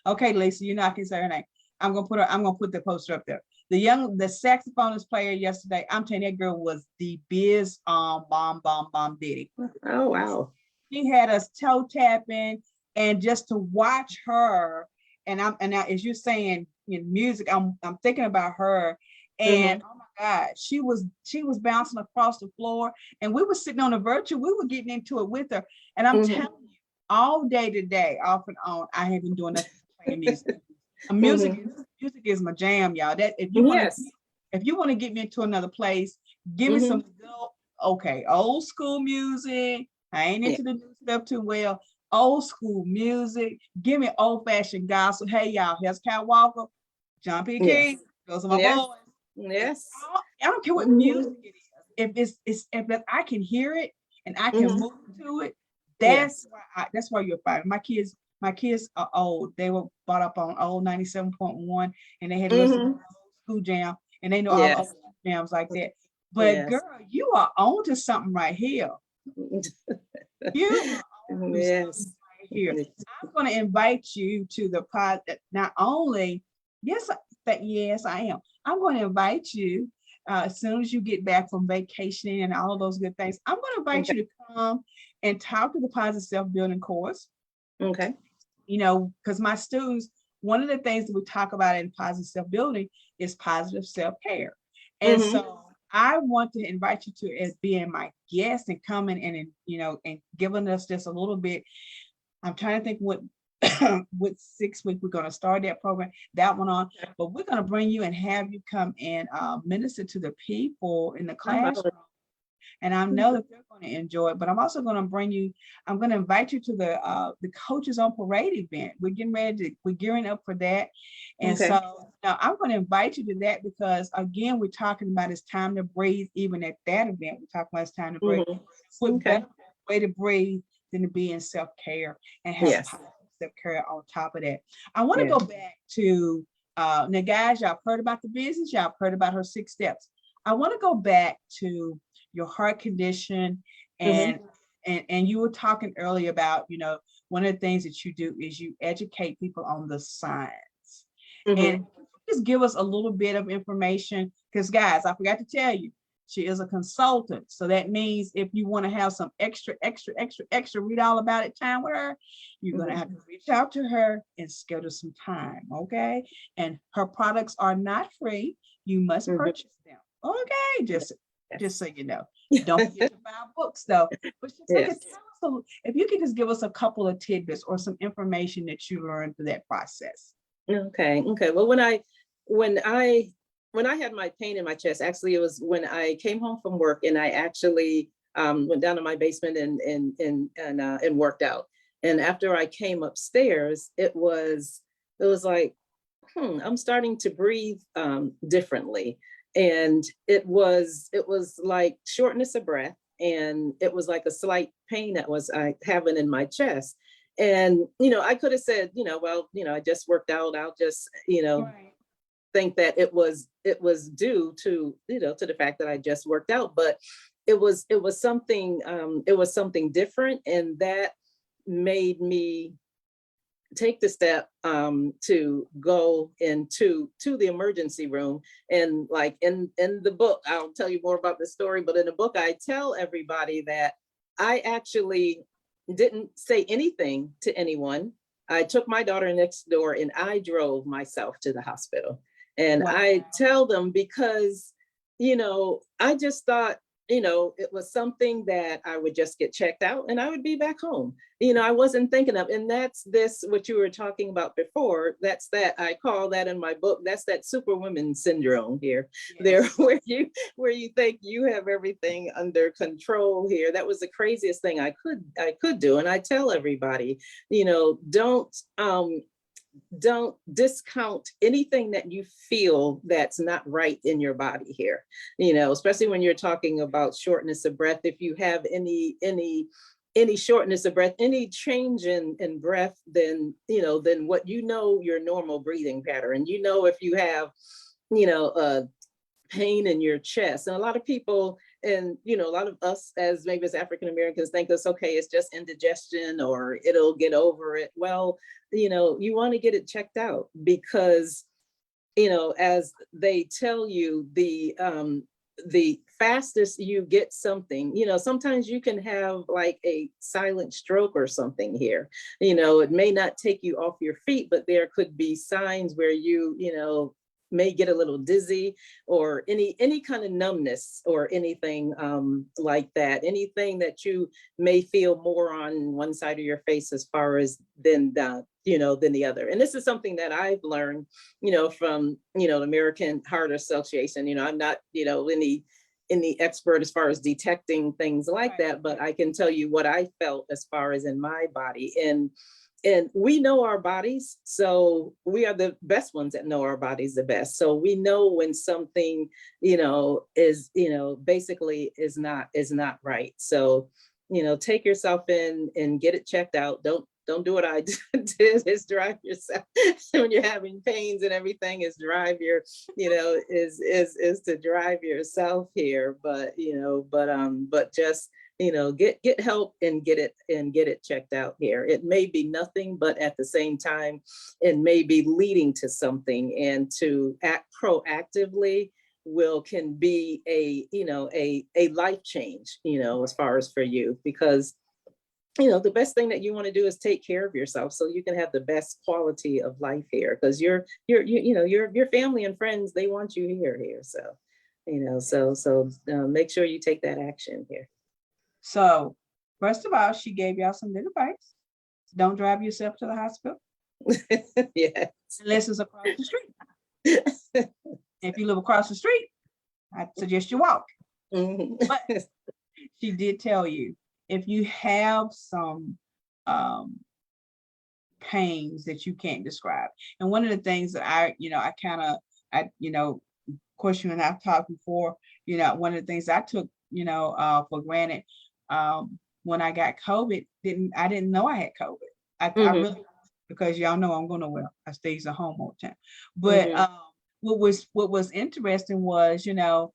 okay, Lisa, I can say her name. I'm gonna put the poster up there. The saxophonist player yesterday, I'm telling you, that girl was the biz bomb diddy. Oh wow. She had us toe tapping, and just to watch her, and now as you're saying in music, I'm thinking about her, and oh my God, she was bouncing across the floor, and we were sitting on the virtual, we were getting into it with her, and I'm telling you, all day today, off and on, I have been doing nothing but playing music. Music is my jam, y'all. That if you want to get me into another place, give me some old school music. I ain't into the new stuff too well. Old school music. Give me old fashioned gospel. Hey y'all, here's Cal Walker, John P. King. Those are my boys. Yes. I don't care what music it is. If I can hear it and I can move to it, that's why you're fine. My kids are old. They were brought up on old 97.1, and they had to listen to old school jam. and they know all the Yes. other jams like that. But Yes. girl, you are on to something right here. You are on to something Yes. right here. I'm going to invite you to the pod. Not only, yes, yes, I am. I'm going to invite you as soon as you get back from vacationing and all of those good things. I'm going to invite Okay. you to come and talk to the Positive Self Building course. Okay. You know, because my students, one of the things that we talk about in positive self building is positive self care. And so I want to invite you to as being my guest and coming and, you know, and giving us just a little bit. I'm trying to think what what 6 week we're going to start that program, that one on, but we're going to bring you and have you come and minister to the people in the classroom. And I know that they're going to enjoy it, but I'm also going to bring you, I'm going to invite you to the Coaches on Parade event. We're getting ready to, we're gearing up for that. And so now I'm going to invite you to that because again, we're talking about it's time to breathe. Even at that event, we're talking about it's time to breathe. What better way to breathe than to be in self-care and have positive self-care on top of that. I want to go back to, now guys, y'all heard about the business. Y'all heard about her 6 steps. I want to go back to your heart condition and you were talking earlier about, you know, one of the things that you do is you educate people on the signs. And just give us a little bit of information because guys, I forgot to tell you, she is a consultant. So that means if you want to have some extra read all about it time with her, you're going to have to reach out to her and schedule some time. Okay. And her products are not free. You must purchase them. Okay. Just so you know, don't forget to buy books though. But tell us if you could just give us a couple of tidbits or some information that you learned through that process. Okay. Well, when I had my pain in my chest, actually, it was when I came home from work and I actually went down to my basement and worked out. And after I came upstairs, it was like, I'm starting to breathe differently. And it was like shortness of breath. And it was like a slight pain that I having in my chest. And, you know, I could have said, you know, well, you know, I just worked out. I'll just, you know, think that it was due to, you know, to the fact that I just worked out. But it was something different. And that made me take the step to go into the emergency room. And like in the book, I'll tell you more about the story, but in the book, I tell everybody that I actually didn't say anything to anyone. I took my daughter next door and I drove myself to the hospital. And I tell them because, you know, I just thought, you know, it was something that I would just get checked out and I would be back home. You know, I wasn't thinking of, and that's what you were talking about before. That's that, I call that in my book, that's that superwoman syndrome here, there, where you think you have everything under control here. That was the craziest thing I could do. And I tell everybody, you know, don't discount anything that you feel that's not right in your body here, you know, especially when you're talking about shortness of breath. If you have any shortness of breath, any change in breath, then, you know, then what, you know, your normal breathing pattern, you know, if you have, you know, pain in your chest. And a lot of people, and, you know, a lot of us as maybe as African Americans think it's okay, it's just indigestion or it'll get over it. Well, you know, you want to get it checked out because, you know, as they tell you, the fastest you get something, you know, sometimes you can have like a silent stroke or something here. You know, it may not take you off your feet, but there could be signs where you know, may get a little dizzy or any kind of numbness or anything like that. Anything that you may feel more on one side of your face as far as than the other. And this is something that I've learned, you know, from, you know, the American Heart Association. You know, I'm not, you know, any expert as far as detecting things like that, but I can tell you what I felt as far as in my body. And we know our bodies, so we are the best ones that know our bodies the best. So we know when something, you know, is, you know, basically is not right. So, you know, take yourself in and get it checked out. don't do what I did, is drive yourself when you're having pains and everything, is drive your, is to drive yourself here. But, but just, get help and get it checked out here. It may be nothing, but at the same time, it may be leading to something, and to act proactively can be a life change, as far as for you, because the best thing that you want to do is take care of yourself so you can have the best quality of life here, because your family and friends, they want you here. So make sure you take that action here. So first of all, she gave y'all some good advice. Don't drive yourself to the hospital. Yes. Unless it's across the street. If you live across the street, I suggest you walk. Mm-hmm. But she did tell you, if you have some pains that you can't describe. And one of the things that of course, you and I've talked before, one of the things I took, for granted, when I got COVID, I didn't know I had COVID. I really, because y'all know I'm going nowhere. I stays at home all the time. But what was interesting was, I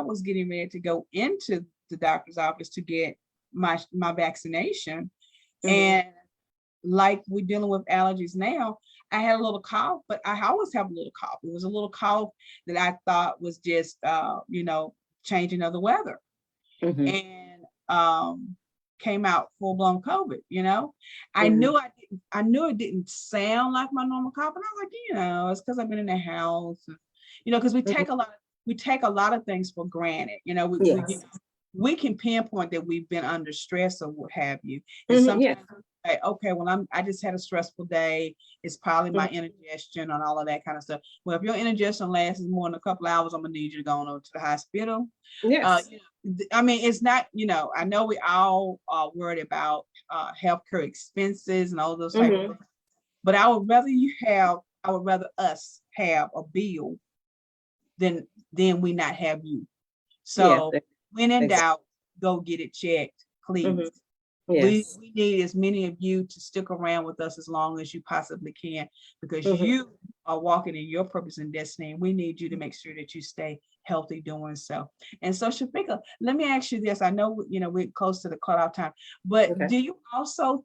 was getting ready to go into the doctor's office to get my vaccination. And like we're dealing with allergies now, I had a little cough, but I always have a little cough. It was a little cough that I thought was just, changing of the weather. And came out full-blown COVID, I knew it didn't sound like my normal cough, and I was like, it's because I've been in the house, because we take a lot of things for granted. We can pinpoint that we've been under stress or what have you, and sometimes like, okay, well, I just had a stressful day. It's probably my indigestion and all of that kind of stuff. Well, if your indigestion lasts more than a couple hours, I'm gonna need you to go on over to the hospital. Yes. I mean, it's not, I know we all are worried about healthcare expenses and all those type of things, but I would rather us have a bill than we not have you. So when in doubt, go get it checked, please. Yes. We need as many of you to stick around with us as long as you possibly can, because you are walking in your purpose and destiny, and we need you to make sure that you stay healthy doing so. And so, Chafica, let me ask you this. I know, we're close to the cutoff time, but would you also,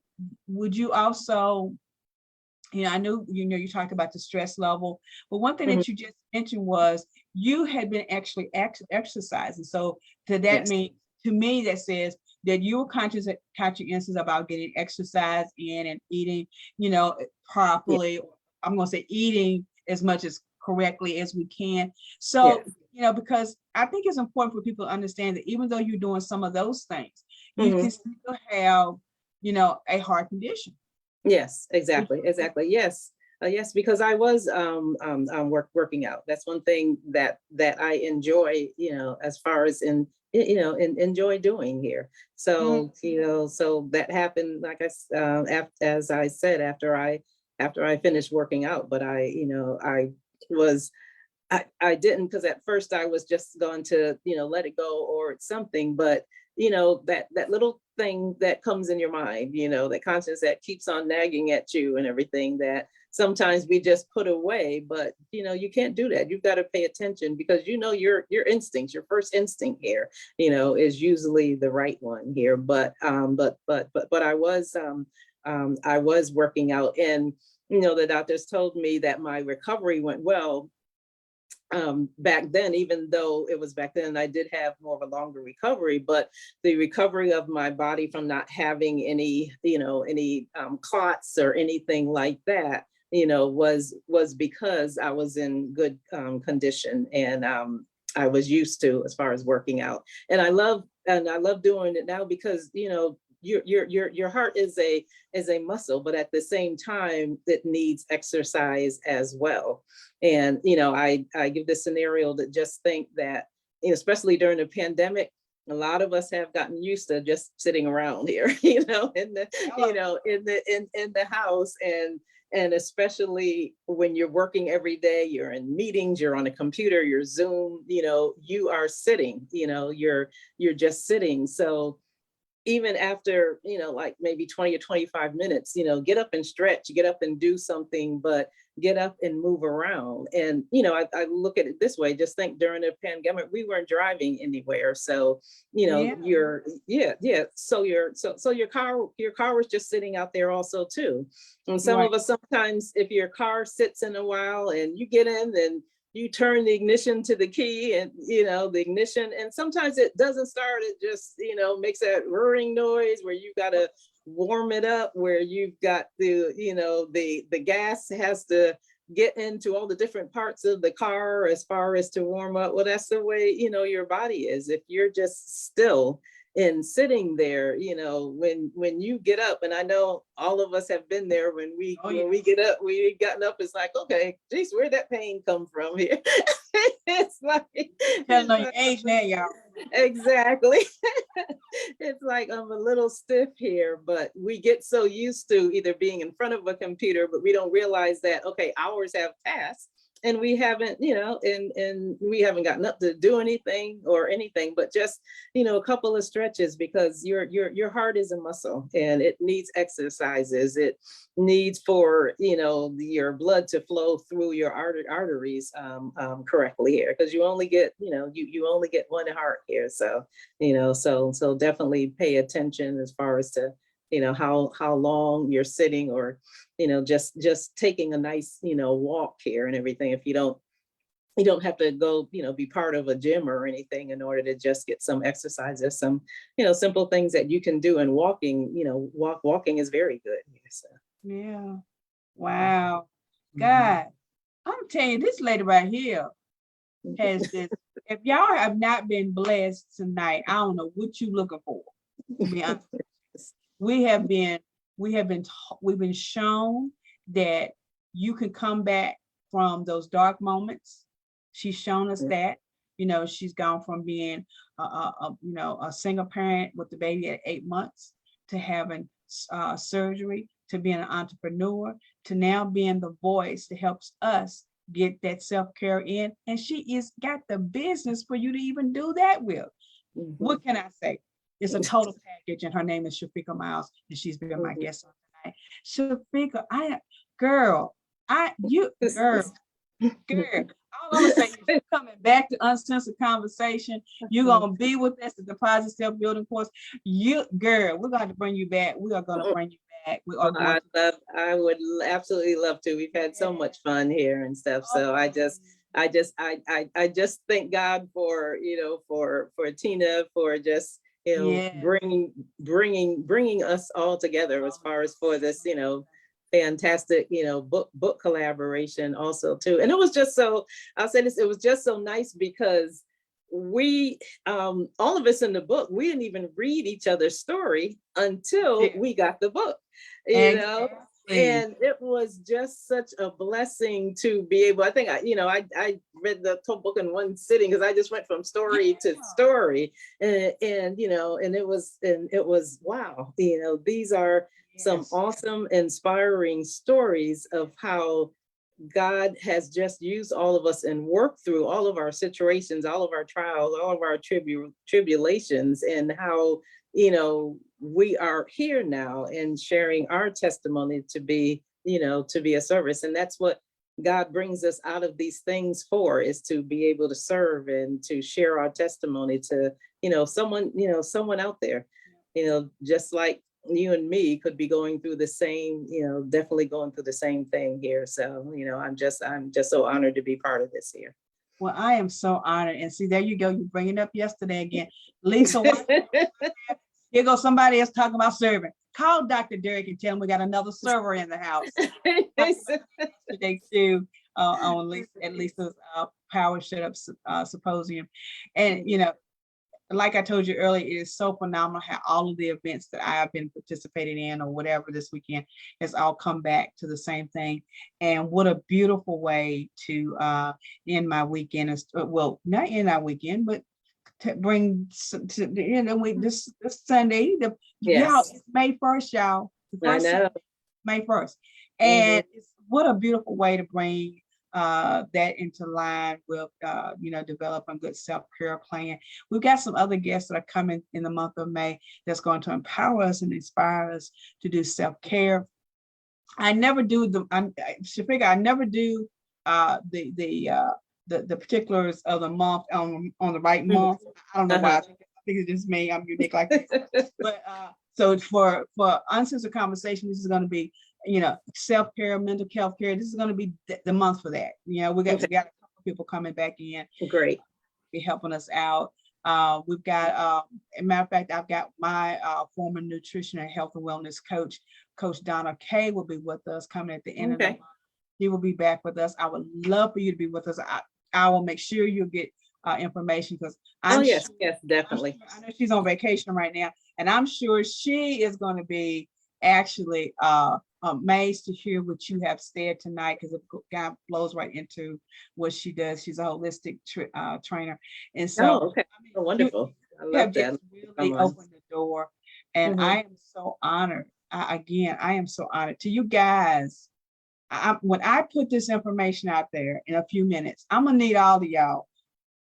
I know, you talked about the stress level, but one thing that you just mentioned was you had been actually exercising. So to that mean, to me, that says that you were conscientious about getting exercise in and eating, properly. I'm going to say eating as much as correctly as we can. So, because I think it's important for people to understand that even though you're doing some of those things, you can still have, a heart condition. Yes, exactly. Yes. Yes, because I was working out. That's one thing that I enjoy, as far as enjoy doing here. So, so that happened, like as I said, after I finished working out, but I didn't, because at first I was just going to, let it go, or it's something, but that little thing that comes in your mind, that conscience that keeps on nagging at you and everything, that sometimes we just put away. But you can't do that. You've got to pay attention, because your instincts, your first instinct here, is usually the right one here. But I was working out, and the doctors told me that my recovery went well. Back then, even though it was back then, I did have more of a longer recovery, but the recovery of my body from not having any clots or anything like that, was because I was in good condition, and I was used to, as far as working out. And I love doing it now, because your heart is a muscle, but at the same time, it needs exercise as well. And I give this scenario to just think that, especially during the pandemic, a lot of us have gotten used to just sitting around here, in the house, and especially when you're working every day, you're in meetings, you're on a computer, you're Zoom, you are sitting, you're just sitting. So even after, like maybe 20 or 25 minutes, get up and stretch, get up and do something, but get up and move around. And, I look at it this way, just think during the pandemic, we weren't driving anywhere. So, Yeah. So your car was just sitting out there also too. And some Right. of us, sometimes if your car sits in a while and you get in, then you turn the ignition to the key and, the ignition, and sometimes it doesn't start. It just, makes that whirring noise where you got to warm it up, where you've got the gas has to get into all the different parts of the car as far as to warm up. Well, that's the way, your body is. If you're just still and sitting there, when you get up, and I know all of us have been there when we get up, we gotten up, it's like, okay, geez, where'd that pain come from here? It's like Telling on your age now, y'all. Exactly. It's like I'm a little stiff here, but we get so used to either being in front of a computer, but we don't realize that, okay, hours have passed and we haven't, and we haven't gotten up to do anything, but just, a couple of stretches, because your heart is a muscle and it needs exercises. It needs for, your blood to flow through your arteries correctly here, because you only get, you only get one heart here. So, so definitely pay attention as far as to, how long you're sitting, or, just taking a nice, walk here and everything. If you don't have to go, be part of a gym or anything in order to just get some exercise. There's some, simple things that you can do, and walking, walking is very good. So. Yeah. Wow. God, I'm telling you, this lady right here has this. If y'all have not been blessed tonight, I don't know what you looking for. To be honest, we've been shown that you can come back from those dark moments. She's shown us that, she's gone from being a single parent with the baby at 8 months, to having surgery, to being an entrepreneur, to now being the voice that helps us get that self-care in. And she is got the business for you to even do that with. What can I say? It's a total package, and her name is Chafica Miles, and she's been my guest on tonight. Chafica, girl. All I'm gonna say is, you're coming back to Uncensored Conversation. You're gonna be with us at the Positive Self Building course. We're going to bring you back. We are gonna bring you back. I would absolutely love to. We've had so much fun here and stuff. So I just thank God for, for Tina, for just, bringing us all together as far as for this, fantastic, book collaboration also too. And it was just so, I'll say this, it was just so nice because we, all of us in the book, we didn't even read each other's story until we got the book, know. And it was just such a blessing to be able, I think, I read the whole book in one sitting, because I just went from story to story, and it was wow, these are some awesome, inspiring stories of how God has just used all of us and worked through all of our situations, all of our trials, all of our tribulations, and how, we are here now and sharing our testimony to be a service. And that's what God brings us out of these things for, is to be able to serve and to share our testimony to, someone out there, just like you and me could be going through the same, definitely going through the same thing here. So, I'm just so honored to be part of this here. Well, I am so honored. And see, there you go. You bring it up yesterday again. Lisa, here goes somebody else talking about serving. Call Dr. Derek and tell him we got another server in the house. Today too, at Lisa's Power Shut Up Symposium. And, like I told you earlier, it is so phenomenal how all of the events that I have been participating in or whatever this weekend has all come back to the same thing. And what a beautiful way to end my weekend. Well, not end our weekend, but to bring this Sunday, y'all, it's May 1st, y'all. I know. May 1st. And what a beautiful way to bring that into line with, develop a good self-care plan. We've got some other guests that are coming in the month of May that's going to empower us and inspire us to do self-care. I never do Shafika, I never do the particulars of the month on the right month. I don't know why. I think it's just me. I'm unique like that. But so for Uncensored Conversation, this is going to be, self-care, mental health care. This is going to be the month for that. We got a couple of people coming back in. Great. Be helping us out. We've got, as a matter of fact, I've got my former nutrition and health and wellness coach, Coach Donna Kay, will be with us coming at the end of the month. He will be back with us. I would love for you to be with us. I will make sure you get information, because yes, definitely. I know she's on vacation right now, and I'm sure she is going to be actually amazed to hear what you have said tonight, because it kind of flows right into what she does. She's a holistic trainer, and so wonderful. I love that. Really opened the door, and I am so honored. I am so honored to you guys. When I put this information out there in a few minutes, I'm gonna need all of y'all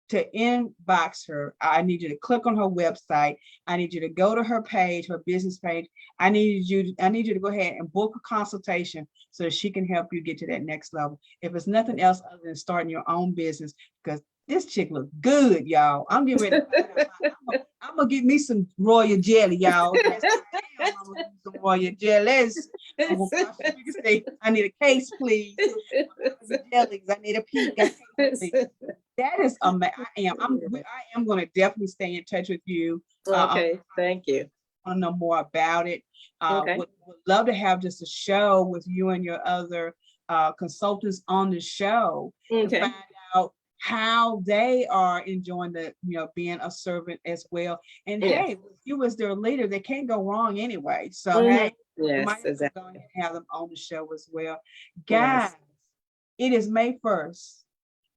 to inbox her. I need you to click on her website. I need you to go to her page, her business page. I need you to go ahead and book a consultation so that she can help you get to that next level. If it's nothing else other than starting your own business, because this chick looks good, y'all. I'm getting ready I'm gonna get me some royal jelly, y'all. I'm gonna get some royal jellies. I need a case, please. Jellies. I need a peak. That is amazing. I am going to definitely stay in touch with you. Thank you. I want to know more about it. Would love to have just a show with you and your other consultants on the show to find out how they are enjoying the, being a servant as well. And hey, you as their leader, they can't go wrong anyway. So hey, you might as well go ahead and have them on the show as well. Guys, it is May 1st.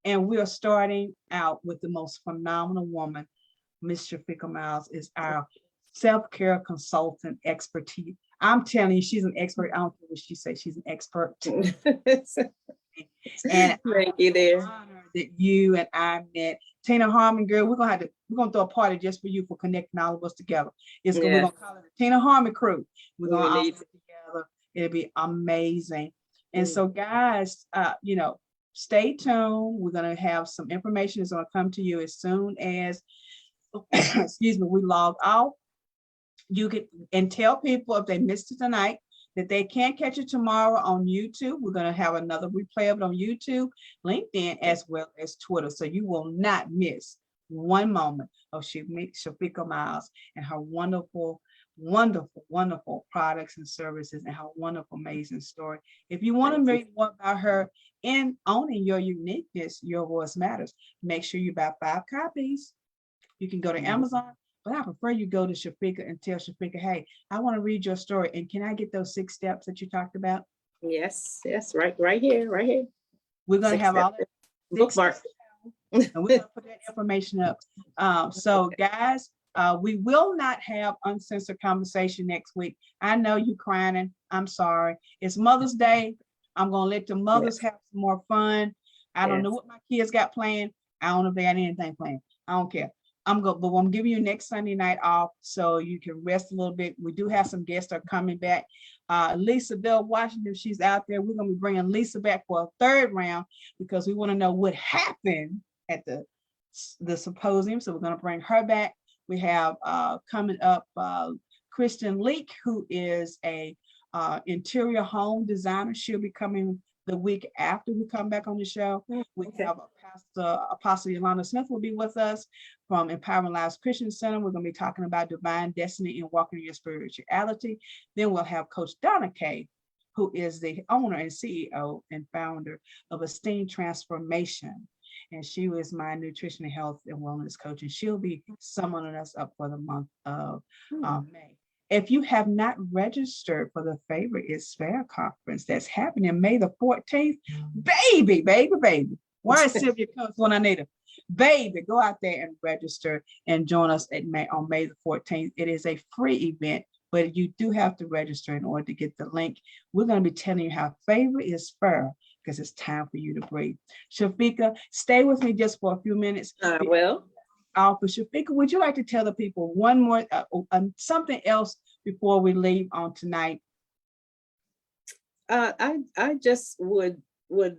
And we are starting out with the most phenomenal woman. Miss Chafica Miles is our self-care consultant expertise. I'm telling you, she's an expert. I don't care what she says, she's an expert. And thank you, dear. That you and I met. Tina Harmon, girl, we're gonna throw a party just for you for connecting all of us together. We're gonna call it the Tina Harmon crew. We're gonna all get together. It'll be amazing. And so, guys, stay tuned. We're going to have some information that's going to come to you as soon as, we log off. You can tell people if they missed it tonight that they can't catch it tomorrow on YouTube. We're going to have another replay of it on YouTube, LinkedIn, as well as Twitter. So you will not miss one moment of Chafica Miles and her wonderful, wonderful products and services, and her wonderful, amazing story. If you want to read more about her in owning your uniqueness, your voice matters, make sure you buy 5 copies. You can go to Amazon, but I prefer you go to Chafica and tell Chafica, hey, I want to read your story, and can I get those 6 steps that you talked about? Yes, right here. We're going to have all that bookmark, and we're going to put that information up. So guys, we will not have Uncensored Conversation next week. I know you crying. I'm sorry. It's Mother's Day. I'm going to let the mothers have some more fun. I don't know what my kids got planned. I don't know if they got anything planned. I don't care. But I'm giving you next Sunday night off so you can rest a little bit. We do have some guests that are coming back. Lisa Bell Washington, she's out there. We're going to be bringing Lisa back for a 3rd round because we want to know what happened at the symposium. So we're going to bring her back. We have coming up Kristen Leak, who is a interior home designer. She'll be coming the week after we come back on the show. We have Apostle Yolanda Smith will be with us from Empowering Lives Christian Center. We're going to be talking about divine destiny and walking in your spirituality. Then we'll have Coach Donna Kay, who is the owner and CEO and founder of Esteem Transformation. And she was my nutrition, health, and wellness coach. And she'll be summoning us up for the month of May. If you have not registered for the Favorite is Fair conference that's happening May the 14th, baby. Where is Sylvia Coates when I need her? Baby, go out there and register and join us on May the 14th. It is a free event, but you do have to register in order to get the link. We're going to be telling you how favor is fair because it's time for you to breathe. Chafica, stay with me just for a few minutes. Well, For Chafica, would you like to tell the people one more, something else before we leave on tonight? I just would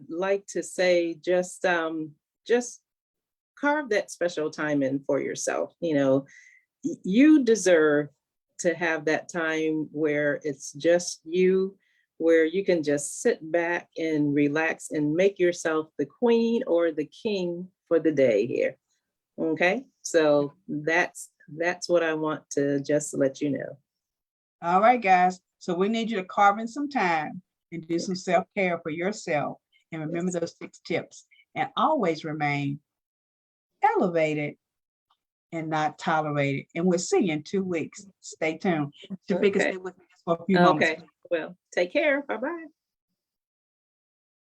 like to say just carve that special time in for yourself. You know, you deserve to have that time where it's just you, where you can just sit back and relax and make yourself the queen or the king for the day here. Okay, so that's what I want to just let you know. All right, guys. So we need you to carve in some time and do some self-care for yourself. And remember those 6 tips. And always remain elevated and not tolerated. And we'll see you in 2 weeks. Stay tuned. Chafica, Okay. stay with me just for a few moments. Okay, well, take care. Bye-bye.